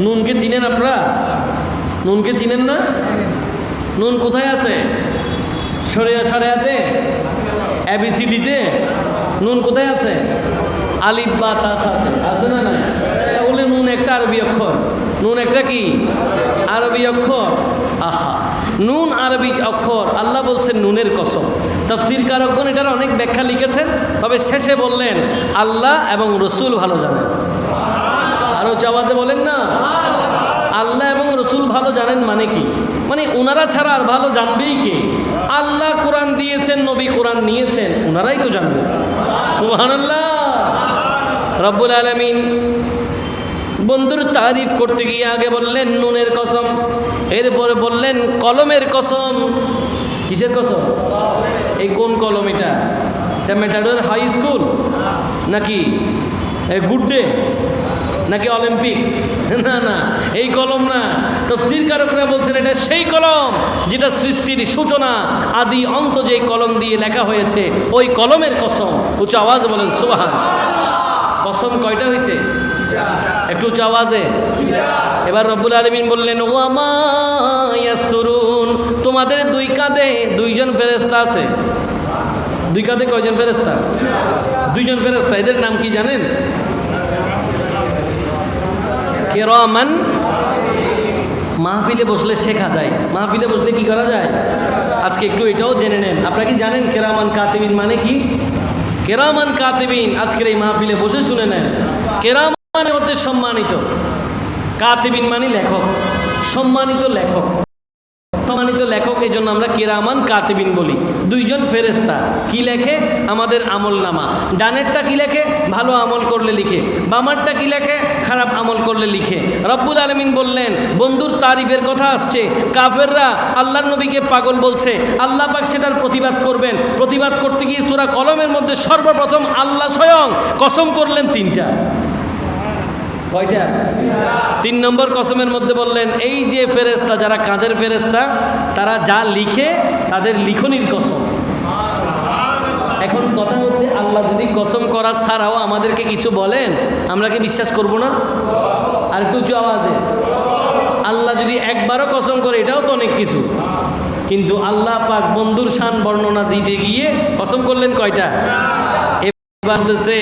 নুনকে চিনেন আপনারা? নুনকে চিনেন না? নুন কোথায় আছে? শরিয়াতে, ABCDতে নুন কোথায় আছে? আলিফ বা তা সাথে আছে না? না। তাহলে নুন একটা আরবি অক্ষর। নুন একটা কি আরবি অক্ষর? আহা, নুন আরবি অক্ষর। আল্লাহ বলছেন নুনের কসম। তাফসীর কারকগণ এটার অনেক ব্যাখ্যা লিখেছেন, তবে শেষে বললেন আল্লাহ এবং রসুল ভালো জানেন। আরো আওয়াজে বলেন না, আল্লাহ এবং রসুল ভালো জানেন মানে কি? মানে ওনারা ছাড়া আর ভালো জানবেই কে? আল্লাহ কোরআন দিয়েছেন, নবী কোরআন নিয়েছেন, ওনারাই তো জানবে। সুবহানাল্লাহ। রব্বুল আলামিন বন্ধুর তারিফ করতে গিয়ে আগে বললেন নুনের কসম, এরপরে বললেন কলমের কসম। কিসের কসম? এই কোন কলম? এটা এটা মেটাডোর হাই স্কুল নাকি গুড ডে নাকি অলিম্পিক? না না, এই কলম না। তাফসীর কারকরা বলছেন এটা সেই কলম যেটা সৃষ্টির সূচনা আদি অন্ত যেই কলম দিয়ে লেখা হয়েছে, ওই কলমের কসম। উঁচু আওয়াজ বলেন সুবহান। কসম কয়টা হয়েছে? একটু উঁচু আওয়াজে। এবার রব্বুল আলামিন বললেন ওয়ামা ইয়াসতুরুন, তোমাদের দুই কাঁধে দুইজন ফেরেশতা আছে। দুই কাঁধে কয়জন ফেরেশতা? দুইজন ফেরেশতা। এদের নাম কি জানেন? কিরামান। মাহফিলে বসলে শেখা যায়। মাহফিলে বসলে কি করা যায়? আজকে একটু এটাও জেনে নেন। আপনারা কি জানেন কিরামান কাতিবিন মানে কি? কিরামান কাতিবিন আজকের এই মাহফিলে বসে শুনে নেন। কিরামান মানে হচ্ছে সম্মানিত, কাতিবিন মানে লেখক, সম্মানিত লেখক। সম্মানিত লেখক, এই জন্য আমরা কিরামান কাতিবিন বলি। দুইজন ফেরেশতা কি লেখে? আমাদের আমল নামা। ডানেরটা কি লেখে? ভালো আমল করলে লিখে। বামারটা কি লেখে? খারাপ আমল করলে লিখে। রব্বুল আলামিন বললেন বন্ধুর তারিফের কথা আসছে। কাফেররা আল্লাহর নবীকে পাগল বলছে, আল্লাহ পাক সেটার প্রতিবাদ করবেন। প্রতিবাদ করতে গিয়ে সূরা কলমের মধ্যে সর্বপ্রথম আল্লাহ স্বয়ং কসম করলেন তিনটা। কয়টা? 3 নম্বর কসমের মধ্যে বললেন এই যে ফেরেশতা, যারা কাঁধের ফেরেশতা, তারা যা লিখে তাদের লিখনির কসম। এখন কথা হচ্ছে আল্লাহ যদি কসম করা ছাড়াও আমাদেরকে কিছু বলেন, আমরা কি বিশ্বাস করব না? আর একটু উঁচু আওয়াজে। আল্লাহ যদি একবারও কসম করে, এটাও তো অনেক কিছু। কিন্তু আল্লাহ পাক বন্ধুর শান বর্ণনা দিতে গিয়ে কসম করলেন কয়টা? এবার বলতেছে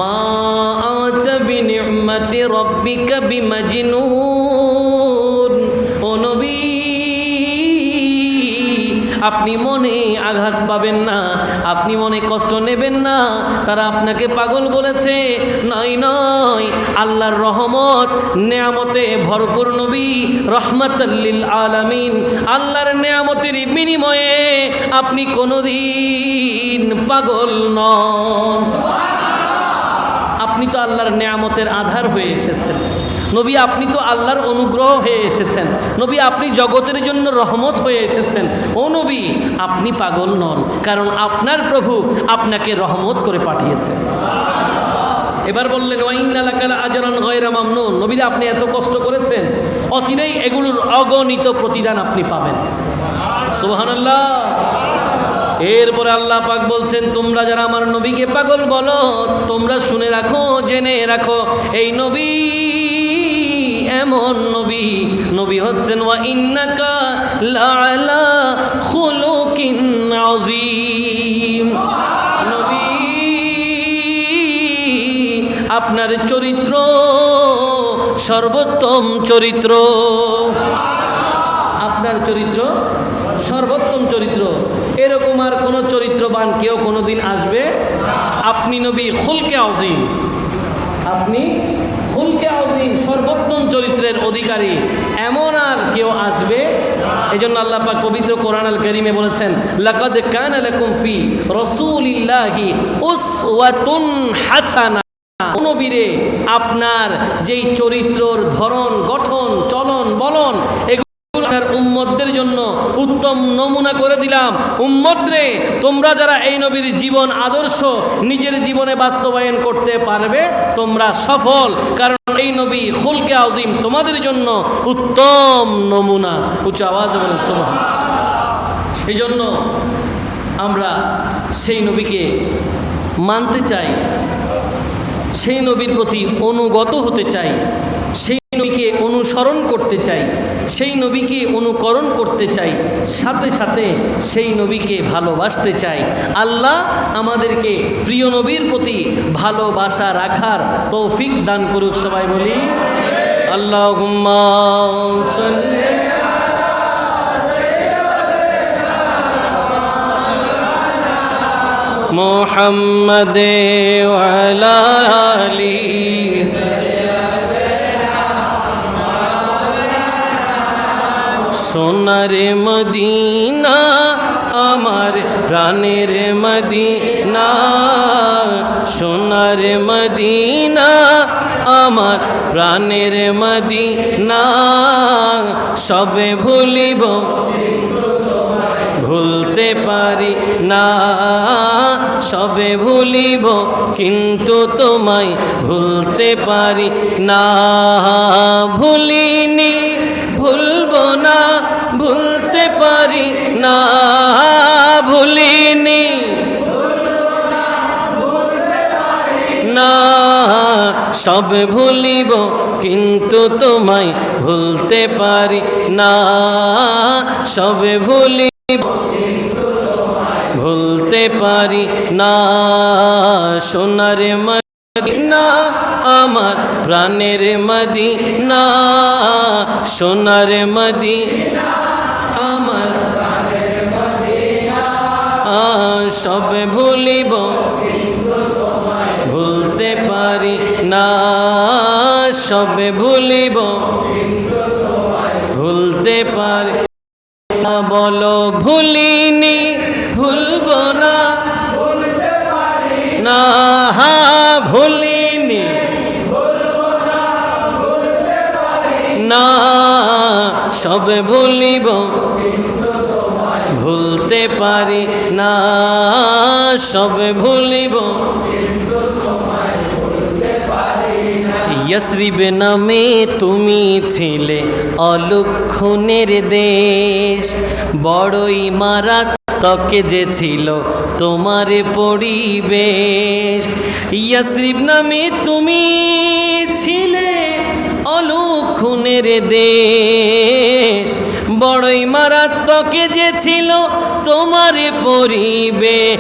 মা আতা বিনি'মাতি রাব্বিকা বিমাজনুন। ও নবী, আপনি মনে আঘাত পাবেন না, আপনি মনে কষ্ট নেবেন না। তারা আপনাকে পাগল বলেছে। নয় নয়, আল্লাহর রহমত নেয়ামতে ভরপুর নবী, রহমাতাল লিল আলামিন। আল্লাহর নেয়ামতের বিনিময়ে আপনি কোনোদিন পাগল নন। আপনি তো আল্লাহর নেয়ামতের আধার হয়ে এসেছেন নবী। আপনি তো আল্লাহর অনুগ্রহ হয়ে এসেছেন নবী। আপনি জগতের জন্য রহমত হয়ে এসেছেন। ও নবী, আপনি পাগল নন, কারণ আপনার প্রভু আপনাকে রহমত করে পাঠিয়েছে। এবার বললেন ওয়াইন্না লাকাল আজরান গায়রা মামনুন। নবীরা আপনি এত কষ্ট করেছেন, অচিরেই এগুলোর অগণিত প্রতিদান আপনি পাবেন। সুবহানাল্লাহ। এরপরে আল্লাহ পাক বলছেন তোমরা যারা আমার নবীকে পাগল বলো, তোমরা শুনে রাখো, জেনে রাখো, এই নবী এমন নবী, নবী হচ্ছেন ওয়া ইন্নাকা লাআলা খুলুকিন আযীম। নবী, আপনার চরিত্র সর্বোত্তম চরিত্র। আপনার চরিত্র সর্বোত্তম চরিত্র। এরকম আর কোনো চরিত্রবান কেউ কোনোদিন আসবে? আপনি নবী খুলকে আযীম, আপনি খুলকে আযীম, সর্বোত্তম চরিত্রের অধিকারী, এমন আর কেউ আসবে? এজন্য আল্লাহ পাক পবিত্র কোরআন আল কারীমে বলেছেন লাকাদ কানা লাকুম ফি রাসূলিল্লাহি উসওয়াতুন হাসানাহ। নবীরে আপনার যেই চরিত্রর ধরন, গঠন, চলন, বলন, আপনার উম্মতদের জন্য উত্তম নমুনা করে দিলাম। উম্মতরে, তোমরা যারা এই নবীর জীবন আদর্শ নিজের জীবনে বাস্তবায়ন করতে পারবে, তোমরা সফল, কারণ এই নবী খুলকে আযীম তোমাদের জন্য উত্তম নমুনা। উচ্চ আওয়াজে বলেন সুবহান। সেই জন্য আমরা সেই নবীকে মানতে চাই, সেই নবীর প্রতি অনুগত হতে চাই, সেই নবীকে অনুসরণ করতে চাই, সেই নবীকে অনুকরণ করতে চাই, সাথে সাথে সেই নবীকে ভালোবাসতে চাই। আল্লাহ আমাদেরকে প্রিয় নবীর প্রতি ভালোবাসা রাখার তৌফিক দান করুক। সবাই বলি আল্লাহুম্মা সাল্লি মুহাম্মাদে ওয়া আলা আলিহি সোনার মদিনা আমার প্রাণের মদিনা, সোনার মদিনা আমার প্রাণের মদিনা, সবে ভুলিব ভুলতে পারি না, সবে ভুলিব কিন্তু তোমায় ভুলতে পারি না। ভুলিনি ভুলবো না, ভুলতে পারি না। ভুলিনি না, সবে ভুলিব কিন্তু তোমায় ভুলতে পারি না। সবে ভুলিব ভুলতে পারি না। সোনার মদিনা আমার প্রাণের মদিনা, সোনার মদিনা আমার প্রাণের মদিনা। সবে ভুলিব ভুলতে পারি না। সবে ভুলিব ভুলতে পারি না। বলো ভুলিনি ভুলবো না, না ভুলিনি না। সবে ভুলিব ভুলতে পারি না। সবে ভুলিব ইয়াসরিব নামে তুমি ছিলে অলক্ষণের দেশ, বড়ই মারাত্মক যে ছিল তোমার পরিবেশ। ইয়াসরিব নামে তুমি ছিলে অলক্ষণের দেশ, বড়ই মারাত্মক যে ছিল তোমার পরিবেশ।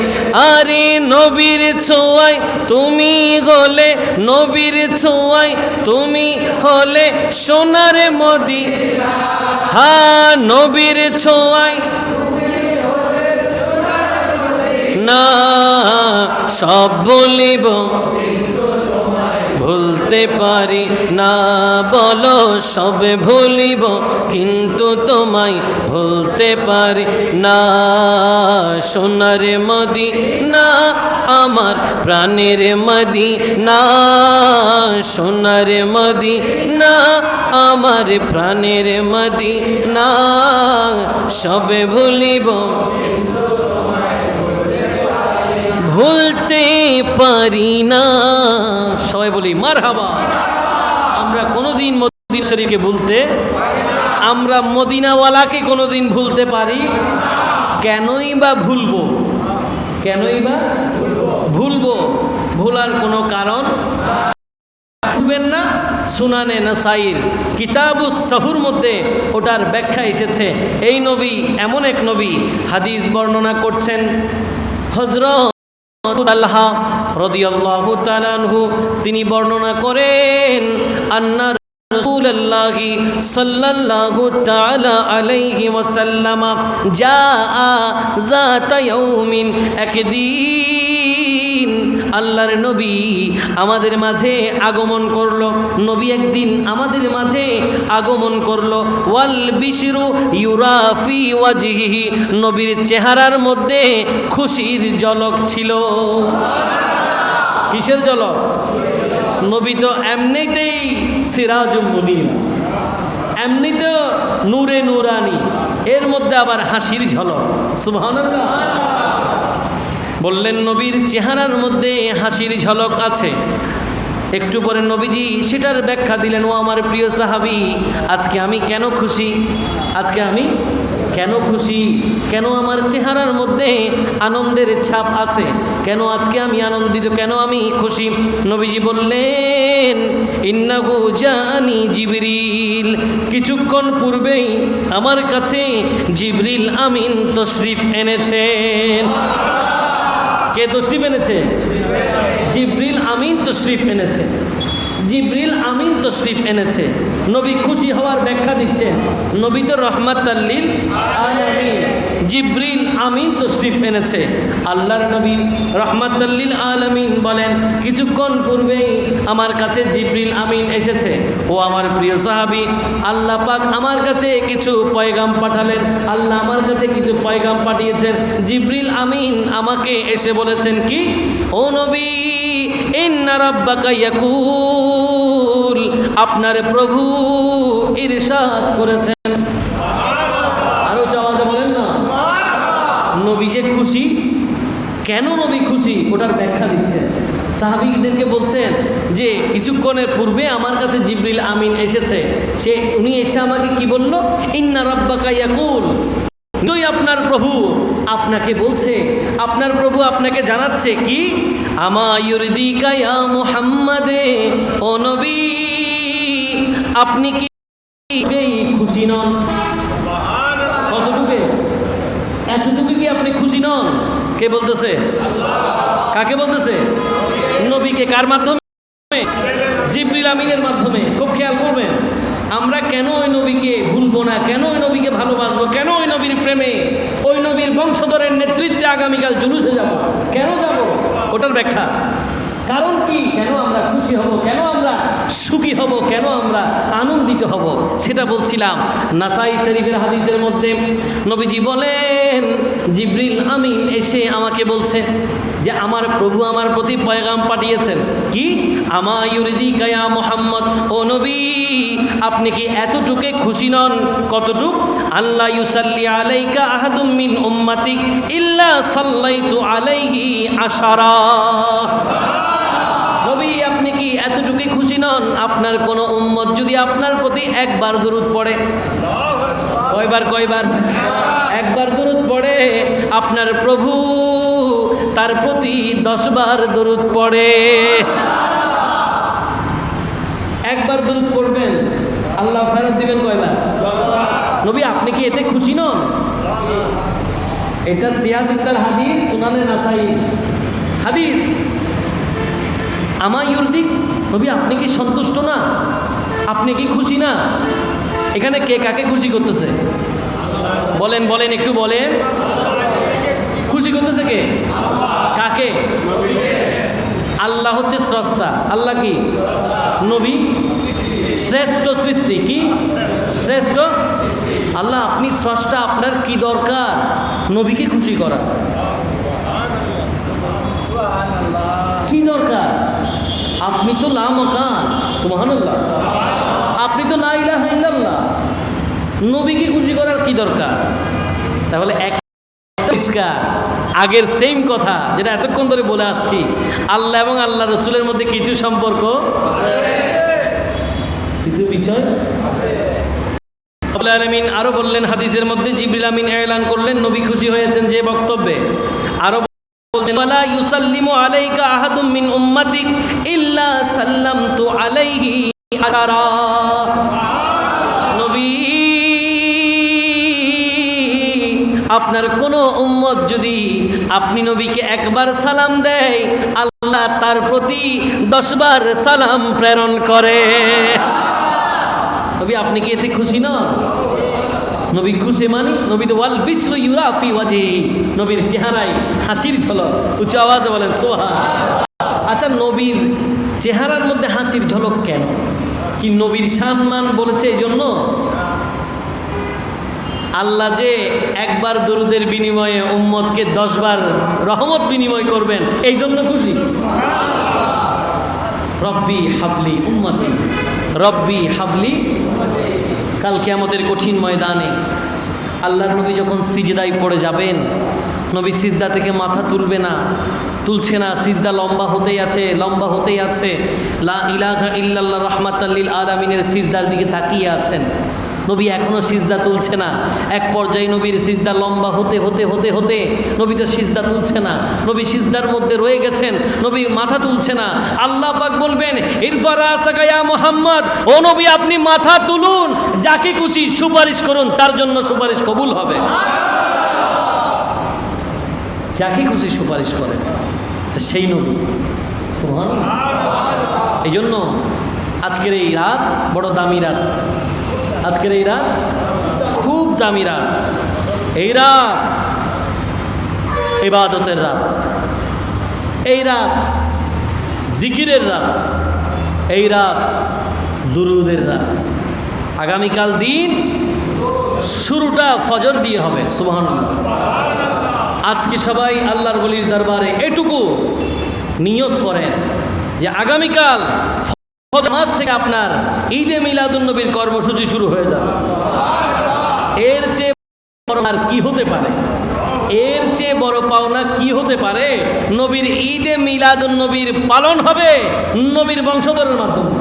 আরে নবীর ছোঁয়ায় তুমি হলে, নবীর ছোঁয়ায় তুমি হলে সোনার মদিনা। হ্যাঁ নবীর ছোঁয়ায় না, সব বলিব ভুলতে পারি না। বলো সবে ভুলিব কিন্তু তোমায় ভুলতে পারি না। সোনার মদিনা আমার প্রাণের মদিনা, সোনার মদিনা আমার প্রাণের মদিনা। সবে ভুলিব ভুলতে পারি না। সবাই বলি মারহাবা। আমরা কোনোদিন মদিনা শরীফকে ভুলতে, আমরা মদিনাওয়ালাকে কোনোদিন ভুলতে পারি। কেনই বা ভুলবো? কেনই বা ভুলবো? ভুলার কোনো কারণ ভুলবেন না। সুনানে নাসাইর কিতাবুস সাহুর মধ্যে ওটার ব্যাখ্যা এসেছে। এই নবী এমন এক নবী, হাদিস বর্ণনা করছেন হযরত তালহা রাদিয়াল্লাহু তাআলা আনহু। তিনি বর্ণনা করেন আন্না রাসূলুল্লাহি সাল্লাল্লাহু তাআলা আলাইহি ওয়াসাল্লাম জাআ যাতা ইয়াউমিন, একদিন আল্লাহর নবী আমাদের মাঝে আগমন করলো। নবী একদিন আমাদের মাঝে আগমন করলো। ওয়াল বিশরু ইউরাফি ওয়াজহিহি, নবীর চেহারার মধ্যে খুশির ঝলক ছিল। কিসের ঝলক? নবী তো এমনিতেই সিরাজুল মুনির, এমনিতে নূরে নূরানি, এর মধ্যে আবার হাসির ঝলক। সুবহানাল্লাহ। বললেন নবীর চেহারার মধ্যে হাসির ঝলক আছে। একটু পরে নবীজি সেটার ব্যাখ্যা দিলেন। ও আমার প্রিয় সাহাবী, আজকে আমি কেন খুশি? আজকে আমি কেন খুশি? কেন আমার চেহারার মধ্যে আনন্দের ছাপ আছে? কেন আজকে আমি আনন্দিত? কেন আমি খুশি? নবীজি বললেন ইন্নাহু জানি জিবরিল, কিছুক্ষণ পূর্বেই আমার কাছে জিবরিল আমিন তশরিফ এনেছেন। কে তশরিফ এনেছে? জিবরিল আমিন তশরিফ এনেছে। জিবরিল আমিন তশরিফ এনেছে। নবী খুশি হওয়ার ব্যাখ্যা দিচ্ছেন। নবী তো রহমাতাল লিল আলামিন, জিবরিল আমিন তশরিফ এনেছে। আল্লাহর নবী রহমাতাল লিল আলামিন বলেন কিছুক্ষণ পূর্বেই আমার কাছে জিবরিল আমিন এসেছে। ও আমার প্রিয় সাহাবী, আল্লাহ পাক আমার কাছে কিছু পয়গাম পাঠালেন। আল্লাহ আমার কাছে কিছু পয়গাম পাঠিয়েছেন। জিবরিল আমিন আমাকে এসে বলেছেন কি? ও নবী, ইন্না রাব্বাকা ইয়াকুল, আপনার প্রভু ইরশাদ করেছেন। আরো আওয়াজে বলেন না। নবী যে খুশি, কেন নবী খুশি ওটার ব্যাখ্যা দিচ্ছেন। সাহাবীদেরকে বলছেন যে কিছুক্ষণের পূর্বে আমার কাছে জিবরিল আমিন এসেছে, উনি এসে আমাকে কি বলল, ইন্না রাব্বাকা ইয়াকুল, তুই আপনার প্রভু আপনাকে বলছে, আপনার প্রভু আপনাকে জানাচ্ছে কি, আমা ইউরিদিকা ইয়া মুহাম্মাদে, ও নবী আপনি কি খুশি নন? কতটুকু? এতটুকু কি আপনি খুশি নন? কে বলতেছে? কাকে বলতেছে? নবীকে। কার মাধ্যমে? জিবরিল আমিনের মাধ্যমে। খুব খেয়াল করবেন, আমরা কেন ওই নবীকে ভুলবো না, কেন ওই নবীকে ভালোবাসবো, কেন ওই নবীর প্রেমে, ওই নবীর বংশধরের নেতৃত্বে আগামীকাল জুলুসে যাব, কেন যাব, ওটার ব্যাখ্যা। কারণ কি, কেন আমরা খুশি হব, কেন আমরা সুখী হব, কেন আমরা আনন্দিত হব, সেটা বলছিলাম। নাসাই শরীফের হাদিসের মধ্যে নবীজি বলেন, জিবরিল আমিন এসে আমাকে বলছে যে আমার প্রভু আমার প্রতি পয়গাম পাঠিয়েছেন কি, আমা ইউরিদিকা ইয়া মুহাম্মদ, ও নবী আপনি কি এতটুকু খুশি নন? কতটুক? আল্লাহ ইউসাল্লি আলাইকা আহাদুম মিন উম্মাতিক ইল্লা সাল্লাইতু আলাইহি আশারা। নবী আপনি কি এতটুকু খুশি নন, আপনার কোন উম্মত যদি আপনার প্রতি একবার দরুদ পড়ে, কয়বার? একবার দরুদ পড়ে, আপনার প্রভু তার প্রতি 10 বার দরুদ পড়ে। একবার দরুদ পড়বেন, আল্লাহ ফেরত দিবেন কয়বার? নবী আপনি কি এতে খুশি নন? এটা সিয়াসিত্তার হাদিস, সুনানে নাসাই হাদিস। আমা ইউরদিক, নবী আপনি কি সন্তুষ্ট না, আপনি কি খুশি না? এখানে কে কাকে খুশি করতেছে? বলেন একটু বলেন। খুশি করতেছে কে? কাকে? আল্লাহ হচ্ছে স্রষ্টা। আল্লাহ কি? নবী শ্রেষ্ঠ সৃষ্টি। কি শ্রেষ্ঠ? আল্লাহ আপনি স্রষ্টা, আপনার কি দরকার নবীকে খুশি করা? কি দরকার? আপনি তো লা মাকান, সুবহানাল্লাহ, আপনি তো লা ইলাহা ইল্লাল্লাহ, নবীকে খুশি করার কি দরকার? তাহলে আগের সেম কথা যেটা এতক্ষণ ধরে বলে আসছি, আল্লাহ এবং আল্লাহ রসুলের মধ্যে কিছু সম্পর্ক, কিছু বিষয় রব্বুল আলামিন আরো বললেন হাদিসের মধ্যে, জিবরিল আমিন এলান করলেন নবী খুশি হয়েছেন যে বক্তব্যে, আরো বলতেন ওয়ালা ইউসাল্লিমু আলাইকা আহাদুম মিন উম্মাতিক ইল্লা সাল্লামতু আলাইহি আশারা। নবী আপনার কোন উম্মত যদি আপনি নবীকে একবার সালাম দেয়, আল্লাহ তার প্রতি 10 বার সালাম প্রেরণ করে। নবী আপনি কি এতে খুশি নন? নবী খুশি মানে নবী তো ওয়াল বিশরু ইউরা ফি ওয়াজহি, নবীর চেহারায় হাসির ঝলক। উচ্চ আওয়াজে বলেন সুবহান। আচ্ছা, নবীর চেহারার মধ্যে হাসির ঝলক কেন? কি নবীর সম্মান বলেছে এই জন্য? আল্লাহ যে একবার দরুদের বিনিময়ে উম্মতকে 10 বার রহমত বিনিময় করবেন, এই জন্য খুশি। রব্বি হাবলি উম্মতি, রব্বি হাবলি। কাল কিয়ামতের কঠিন ময়দানে আল্লাহর নবী যখন সিজদায় পড়ে যাবেন, নবী সিজদা থেকে মাথা তুলছে না, সিজদা লম্বা হতেই আছে। লা ইলাহা ইল্লাল্লাহ রাহমাতাল লিল আলামিনের সিজদার দিকে তাকিয়ে আছেন। নবী এখনও সিজদা তুলছে না। এক পর্যায়ে নবীর সিজদা লম্বা হতে নবী তো সিজদা তুলছে না, নবী সিজদার মধ্যে রয়ে গেছেন, নবী মাথা তুলছে না। আল্লাহ পাক বলবেন, ইরফা রাসাকা ইয়া মুহাম্মদ, ও নবী আপনি মাথা তুলুন, যাকে খুশি সুপারিশ করুন, তার জন্য সুপারিশ কবুল হবে। যাকে খুশি সুপারিশ করেন, সেই নবী। সুবহানাল্লাহ। এই জন্য আজকের এই রাত বড় দামি রাত, আজকের এই রাত খুব দামি রাত। এই রাত ইবাদতের রাত, এই রাত জিকিরের রাত, এই রাত দুরুদের রাত। আগামীকাল দিন শুরুটা ফজর দিয়ে হবে। সুবহানাল্লাহ। আজকে সবাই আল্লাহর ওলির দরবারে এটুকু নিয়ত করেন যে আগামীকাল মাস থেকে আপনার ঈদে মিলাদুন নবীর কর্মসূচি শুরু হয়ে যাবে। এর চেয়ে আর কি হতে পারে? এর চেয়ে বড় পাওনা কি হতে পারে? নবীর ঈদে মিলাদুন নবীর পালন হবে নবীর বংশধরের মাধ্যমে।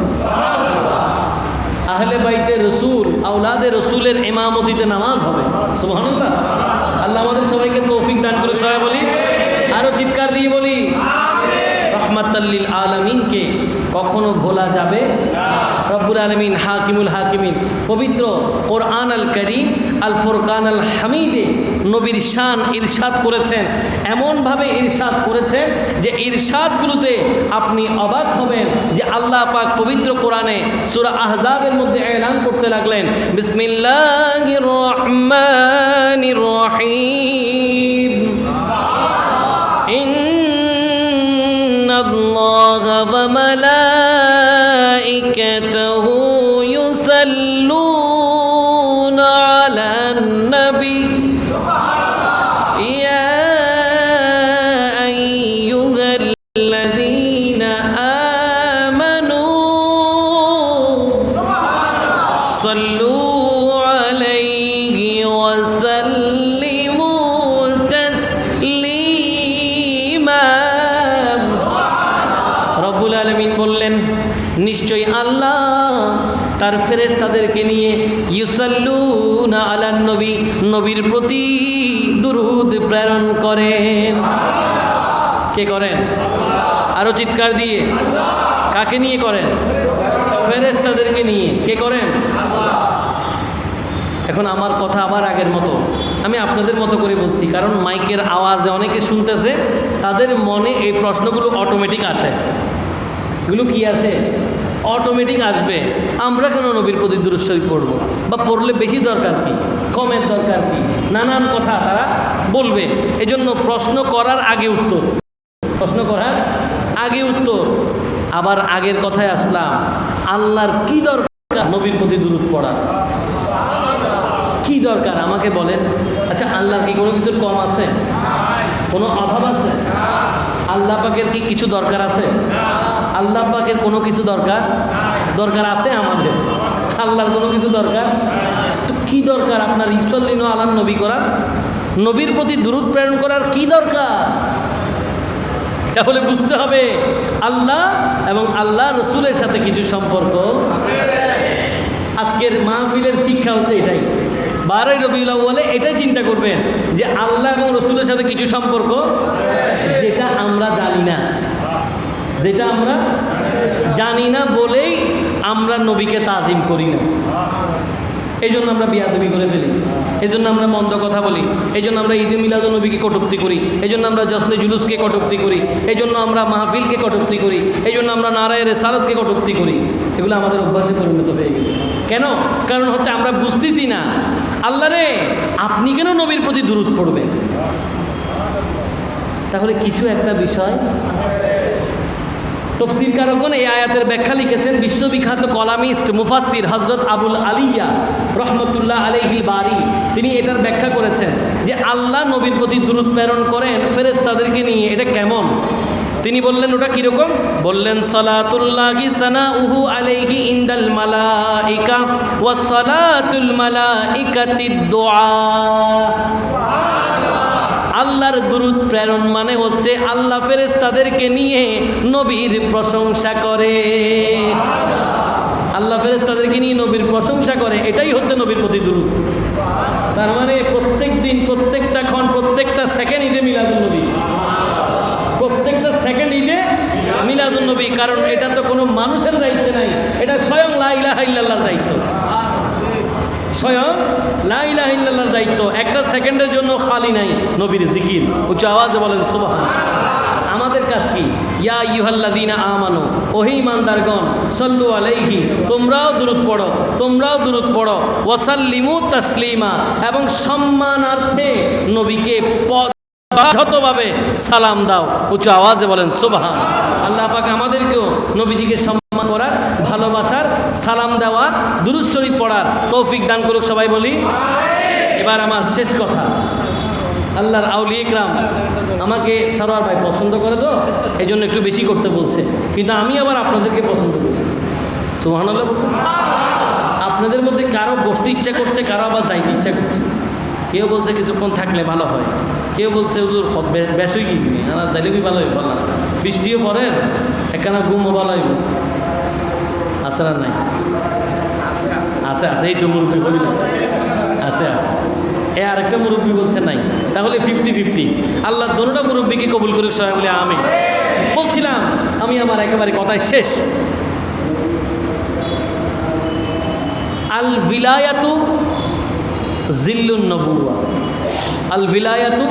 আহলে বাইতে রসুল, আওলাদে রসুলের ইমামতিতে নামাজ হবে। সুবহানাল্লাহ। আল্লাহ আমাদের সবাইকে তৌফিক দান করে। সবাই বলি, আরো চিৎকার দিয়ে বলি, রহমাতাল লিল আলামিনকে কখনো ভোলা যাবে? রব্বুল আলামিন হাকিমুল হাকিমিন পবিত্র কোরআন আল করিম আল ফুরকান আল হামিদে নবীর শান ইরশাদ করেছেন, এমনভাবে ইরশাদ করেছেন যে ইরশাদগুলোতে আপনি অবাক হবেন যে আল্লাহ পাক পবিত্র কোরআনে সূরা আহজাবের মধ্যে এলান করতে লাগলেন, বিসমিল্লাহির রহমানির রহিম, ইন্নাল্লাহা ওয়া মালাইকাতাহু ইউসাল্লুনা আলান নবী ইয়া আইয়ুহাল্লাযীনা আমানু সাল্লু আলাইহি ওয়া সাল্লিমু তাসলিমা। রব্বুল আলামিন বললেন, নিশ্চয়ই আল্লাহ তার ফেরেশতাদেরকে নিয়ে ইউসাল্লুনা আলান নবী, নবীর প্রতি দুরূদ প্রেরণ করেন। কে করেন? আরো চিৎকার দিয়ে, কাকে নিয়ে করেন? ফেরেশতাদেরকে নিয়ে। কে করেন? এখন আমার কথা আবার আগের মতো, আমি আপনাদের মতো করে বলছি, কারণ মাইকের আওয়াজে অনেকে শুনতেছে, তাদের মনে এই প্রশ্নগুলো অটোমেটিক আসে। এগুলো কি আসে? অটোমেটিক আসবে। আমরা কেন নবীর প্রতি দুরূদ শরীফ পড়ব, বা পড়লে বেশি দরকার কি, কমের দরকার কি, নানান কথা তারা বলবে। এজন্য প্রশ্ন করার আগে উত্তর, প্রশ্ন করার আগে উত্তর। আবার আগের কথায় আসলাম, আল্লাহর কি দরকার নবীর প্রতি দুরূদ পড়ার? কি দরকার আমাকে বলেন। আচ্ছা, আল্লাহর কি কোনো কিছুর কম আছে? কোনো অভাব আছে? আল্লাহ পাকের কি কিছু দরকার আছে? আল্লাহ পাকের কোনো কিছু দরকার আছে আমাদের? আল্লাহর কোনো কিছু দরকার? তো কি দরকার আপনার ইসল্লিন আলান নবী করার, নবীর প্রতি দুরূদ প্রেরণ করার কি দরকার? তাহলে বুঝতে হবে আল্লাহ এবং আল্লাহ রসুলের সাথে কিছু সম্পর্ক। আজকের মাহফিলের শিক্ষা হচ্ছে এটাই। 12ই রবিউল আউয়ালে এটাই চিন্তা করবেন যে আল্লাহ এবং রসুলের সাথে কিছু সম্পর্ক যেটা আমরা জানি না, যেটা আমরা জানি না বলেই আমরা নবীকে তাজিম করি না। এই জন্য আমরা বিয়াদবি করে ফেলি, এই জন্য আমরা মন্দ কথা বলি, এই জন্য আমরা ঈদে মিলাদুন নবীকে কটূক্তি করি, এই জন্য আমরা জশ্নে জুলুসকে কটূক্তি করি, এই জন্য আমরা মাহফিলকে কটূক্তি করি, এই জন্য আমরা নারায়ে রিসালাতকে কটূক্তি করি। এগুলো আমাদের অভ্যাসে পরিণত হয়ে গেছে। কেন? কারণ হচ্ছে আমরা বুঝতেছি না, আল্লাহ রে আপনি কেন নবীর প্রতি দুরূদ পড়বেন? তাহলে কিছু একটা বিষয় তফসিরকারগণ এই আয়াতের ব্যাখ্যা লিখেছেন। বিশ্ববিখ্যাত কলামিস্ট মুফাসসির হযরত আবুল আলিয়া রহমতুল্লাহ আলাইহিল বারি, তিনি এটার ব্যাখ্যা করেছেন যে আল্লাহ নবীর প্রতি দুরূদ প্রেরণ করেন ফেরেশতাদেরকে নিয়ে। এটা কেমন? তিনি বললেন ওটা কীরকম? বললেন, সালাতুল্লাহি সানাউহু আলাইহি ইনদাল মালাইকা ওয়া সালাতুল মালাইকাতিদ দুআ। আল্লাহর দুরূদ প্রেরণ মানে হচ্ছে আল্লাহ ফেরেশতাদেরকে নিয়ে নবীর প্রশংসা করে। আল্লাহ ফেরেশতাদেরকে নিয়ে নবীর প্রশংসা করে, এটাই হচ্ছে নবীর প্রতি দুরূদ। তার মানে প্রত্যেক দিন, প্রত্যেকটা ক্ষণ, প্রত্যেকটা সেকেন্ড ঈদে মিলাদুন নবী, প্রত্যেকটা সেকেন্ড ঈদে মিলাদুন নবী। কারণ এটা তো কোনো মানুষের দায়িত্ব নাই, এটা স্বয়ং লা ইলাহা ইল্লাল্লাহর দায়িত্ব, স্বয়ং লা ইলাহা ইল্লাল্লাহর দায়িত্ব। একটা সেকেন্ডের জন্য খালি নাই নবীর জিকির। উচ্চ আওয়াজে বলেন সুবহানাল্লাহ। আমাদের কাজ কি? ইয়া আইয়ুহাল্লাযীনা আমানু, ওহে ঈমানদারগণ, সাল্লু আলাইহি, তোমরাও দুরূদ পড়ো, তোমরাও দুরূদ পড়ো, ওয়া সাল্লিমু তাসলিমা, এবং সম্মানার্থে নবীকে যথাযথভাবে সালাম দাও। উচ্চ আওয়াজে বলেন সুবহানাল্লাহ। আল্লাহ পাক আমাদেরকেও নবীজিকে সম্মান করার, ভালোবাসার, সালাম দেওয়া, দুরূদ শরীফ পড়ার তৌফিক দান করুক। সবাই বলি। এবার আমার শেষ কথা, আল্লাহর আউলিয়া ইকরাম আমাকে সরোয়ার ভাই পছন্দ করে তো, এই জন্য একটু বেশি করতে বলছে, কিন্তু আমি আবার আপনাদেরকে পছন্দ করি। সুবহানাল্লাহ। আপনাদের মধ্যে কারো বসতে ইচ্ছা করছে, কারো আবার যাইতে ইচ্ছা করছে। কেউ বলছে কিছুক্ষণ থাকলে ভালো হয়, কেউ বলছে হুজুর বেশ হয়ে গিয়ে না চাইলে কি ভালো হইব না, বৃষ্টিও পড়েন একখানা ঘুমও ভালো হইব। আছে না নাই? আছে আছে, এই তো মুরব্বী বলি আছে আছে। আরেকটা মুরব্বী বলছে নাই, তাহলে 50-50। আল্লাহ দোনোটা মুরব্বীকে কবুল করুক সবাই বলে আমি। বলছিলাম আমি আমার একেবারে কথাই শেষ। আল ভিলায়াতু জিল্লুন নবুয়া, আল ভিলায়াতু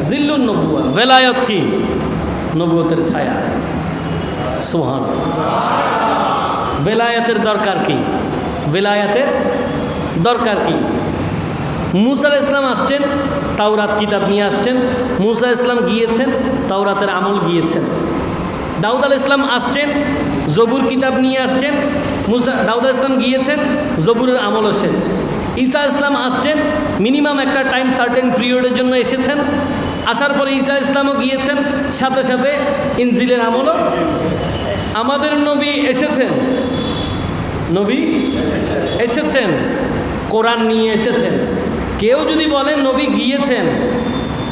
জিল্লুন নবুয়া। ভেলায়ত কি? নবুয়তের ছায়া। সুবহান। ভেলায়াতের দরকার কি? ভেলায়াতের দরকার কি? মুসা আলাইহিস সালাম আসছেন, তাওরাত কিতাব নিয়ে আসছেন। মুসা আলাইহিস সালাম গিয়েছেন, তাওরাতের আমল গিয়েছেন। দাউদ আলাইহিস সালাম আসছেন, জবুর কিতাব নিয়ে আসছেন। দাউদ আলাইহিস সালাম গিয়েছেন, জবুরের আমলও শেষ। ঈসা আলাইহিস সালাম আসছেন, মিনিমাম একটা টাইম সার্টেন পিরিয়ডের জন্য এসেছেন। আসার পরে ঈসা আলাইহিস সালামও গিয়েছেন, সাথে সাথে ইনজিলের আমলও। আমাদের নবী এসেছেন, নবী এসেছেন, কোরআন নিয়ে এসেছেন। কেউ যদি বলেন নবী গিয়েছেন,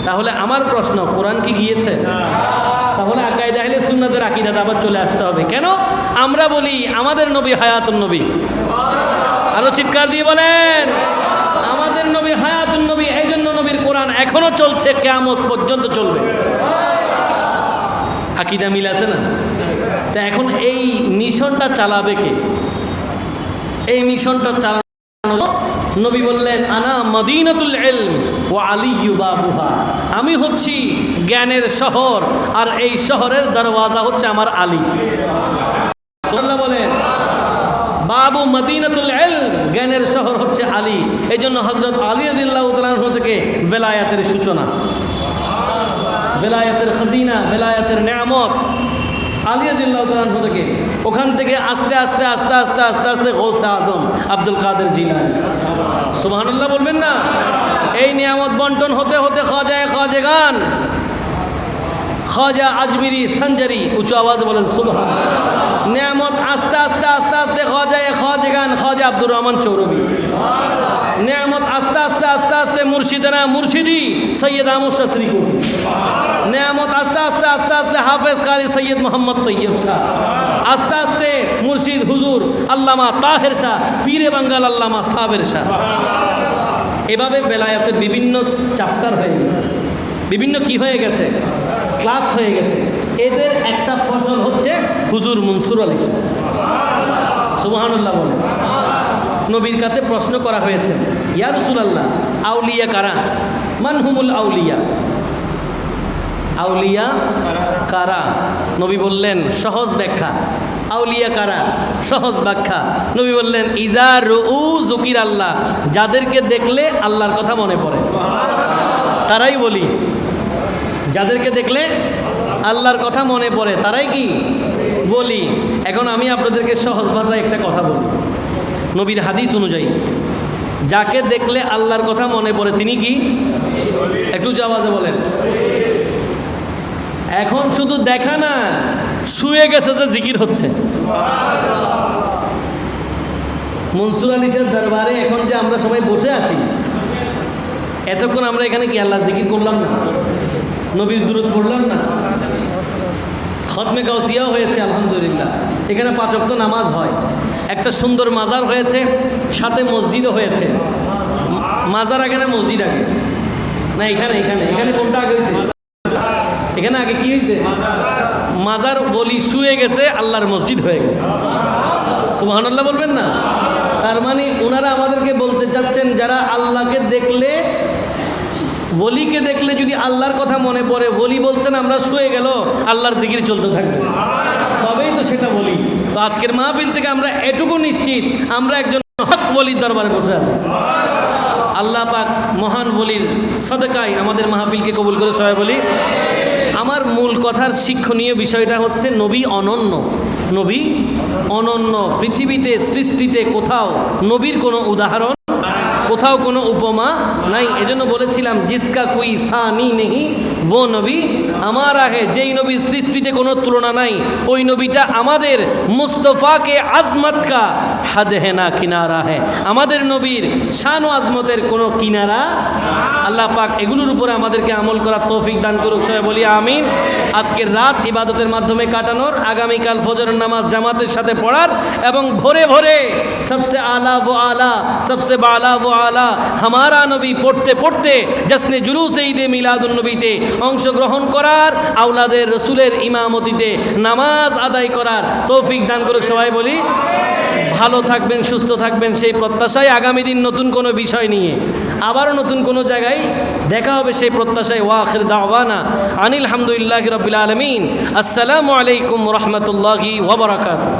তাহলে আমার প্রশ্ন, কোরআন কি গিয়েছে? তাহলে আকাইদা আহলে সুন্নাতের আকীদাতে আবার চলে আসতে হবে। কেন? আমরা বলি আমাদের নবী হায়াতুন নবী। আরো চিৎকার দিয়ে বলেন, আমাদের নবী হায়াতুন নবী। এই জন্য নবীর কোরআন এখনো চলছে, কিয়ামত পর্যন্ত চলবে। আকীদা মিল আছে না? তা এখন এই মিশনটা চালাবে কে? এই মিশনটা চালানো নবী বললেন, আনা মদিনাতুল ইলম ওয়া আলিয়্যু বাবুহা। আমি হচ্ছি জ্ঞানের শহর, আর এই শহরের দরওয়াজা হচ্ছে আমার আলী। সুবহানাল্লাহ বলেন। বাবু মদিনাতুল ইলম, জ্ঞানের শহর হচ্ছে আলী। এই জন্য হযরত আলী রাদিয়াল্লাহু তাআলা আনহু থেকে ভেলায়াতের সূচনা, ভেলায়াতের খাজিনা, ভেলায়াতের নিয়ামত আলী রাদিয়াল্লাহু তাআলা আনহু থেকে। ওখান থেকে আস্তে আস্তে আস্তে আস্তে আস্তে আস্তে গৌসে আজম আব্দুল কাদের জিলানী। সুবহানাল্লাহ বলবেন না? এই নিয়ামত বন্টন হতে হতে খাজাগান, খাজা আজমিরি সঞ্জারি, উঁচু আওয়াজে বলেন সুবহানাল্লাহ। নিয়ামত আস্তে আস্তে আস্তে আস্তে খাজাগান, খাজা আব্দুর রহমান চৌরবি। নিয়ামত আস্তে আস্তে আস্তে আস্তে মুর্শিদানা মুর্শিদি সৈয়দ আহমদ শাস্ত্রী। নিয়ামত আস্তে আস্তে আস্তে আস্তে হাফেজ কারি সৈয়দ মোহাম্মদ তৈয়ব শাহ। আস্তে আস্তে মুর্শিদ হুজুর আল্লামা তাহের শাহ, পীরে বাঙ্গাল আল্লামা সাবের শাহ। এভাবে বেলায়েতের বিভিন্ন চ্যাপ্টার হয়ে গেছে, বিভিন্ন কি হয়ে গেছে, ক্লাস হয়ে গেছে। এদের একটা ফসল হচ্ছে হুজুর মনসুর আলী। সুবহানাল্লাহ বলে। নবীর কাছে প্রশ্ন করা হয়েছে, ইয়া রাসূলুল্লাহ, আউলিয়া কারা? মান হুমুল আউলিয়া? আউলিয়া কারা? নবী বললেন সহজ ব্যাখ্যা। আউলিয়া কারা? সহজ ব্যাখ্যা। নবী বললেন, ইজা রুউ যুকির আল্লাহ, যাদেরকে দেখলে আল্লাহর কথা মনে পড়ে তারাই বলি। যাদেরকে দেখলে আল্লাহর কথা মনে পড়ে তারাই কি বলি। এখন আমি আপনাদেরকে সহজ ভাষায় একটা কথা বলি। নবীর হাদিস অনুযায়ী যাকে দেখলে আল্লাহর কথা মনে পড়ে তিনি কি? একটু আওয়াজে বলেন। এখন শুধু দেখা না, শুয়ে গেছে যে জিকির হচ্ছে। মনসুর আলী সাহেব দরবারে এখন যে আমরা সবাই বসে আছি, এতক্ষণ আমরা এখানে কি আল্লাহ জিকির করলাম না? নবীর দুরূদ পড়লাম না? খতমে গাউসিয়াও হয়েছে আলহামদুলিল্লাহ। এখানে 5 ওয়াক্ত নামাজ হয়। একটা সুন্দর মাজার হয়েছে, সাথে মসজিদও হয়েছে। মাজার আগে না মসজিদ আগে? না এখানে এখানে এখানে কোনটা আগে হয়েছে? এখানে আগে কি হয়েছে? মাজার বলি শুয়ে গেছে, আল্লাহর মসজিদ হয়ে গেছে। সুবহানাল্লাহ বলবেন না? তার মানে ওনারা আমাদেরকে বলতে চাচ্ছেন, যারা আল্লাহকে দেখলে, ওলিকে দেখলে যদি আল্লাহর কথা মনে পড়ে, ওলি বলছেন আমরা শুয়ে গেল আল্লাহর জিকির চলতে থাকবে, তবেই তো সেটা বলি। তো আজকের মাহফিল থেকে আমরা এটুকু নিশ্চিত, আমরা একজন হক ওলির দরবারে বসে আছি। আল্লাহ পাক মহান ওলির সদকায় আমাদের মাহফিলকে কবুল করে সবাই বলি। আমার মূল কথার শিক্ষণীয় বিষয়টা হচ্ছে, নবী অনন্য। নবী অনন্য। পৃথিবীতে সৃষ্টিতে কোথাও নবীর কোনো উদাহরণ কোথাও কোনো উপমা নাই। এজন্য বলেছিলাম জিসকা কুই সানি নেহি वो নবী আমারা হে, যেই নবীর সৃষ্টিতে কোনো তুলনা নাই ওই নবীটা আমাদের। মুস্তফাকে আজমত কা হদ হে না কিনারা হে, আমাদের নবীর শান ও আজমতের কোনো কিনারা। আল্লাহ পাক এগুলোর উপরে আমাদেরকে আমল করার তৌফিক দান করুক, সবাই বলি আমিন। আজকের রাত ইবাদতের মাধ্যমে কাটানোর, আগামীকাল ফজরের নামাজ জামাতের সাথে পড়ার এবং ভোরে ভোরে সবসে আলা ও আলা সবসে বালা ও আলা হামারা নবী পড়তে পড়তে জশ্নে জুলুসে ঈদে মিলাদুন নবীতে অংশগ্রহণ করার, আওলাদের রসুলের ইমামতিতে নামাজ আদায় করার তৌফিক দান করুক, সবাই বলি। ভালো থাকবেন, সুস্থ থাকবেন সেই প্রত্যাশায় আগামী দিন নতুন কোনো বিষয় নিয়ে আবারও নতুন কোনো জায়গায় দেখা হবে সেই প্রত্যাশায়। ওয়া আখির দাওয়ানা আনিল হামদুলিল্লাহি রাব্বিল আলামিন। আসসালামু আলাইকুম ওয়া রাহমাতুল্লাহি ওয়া বারাকাতুহু।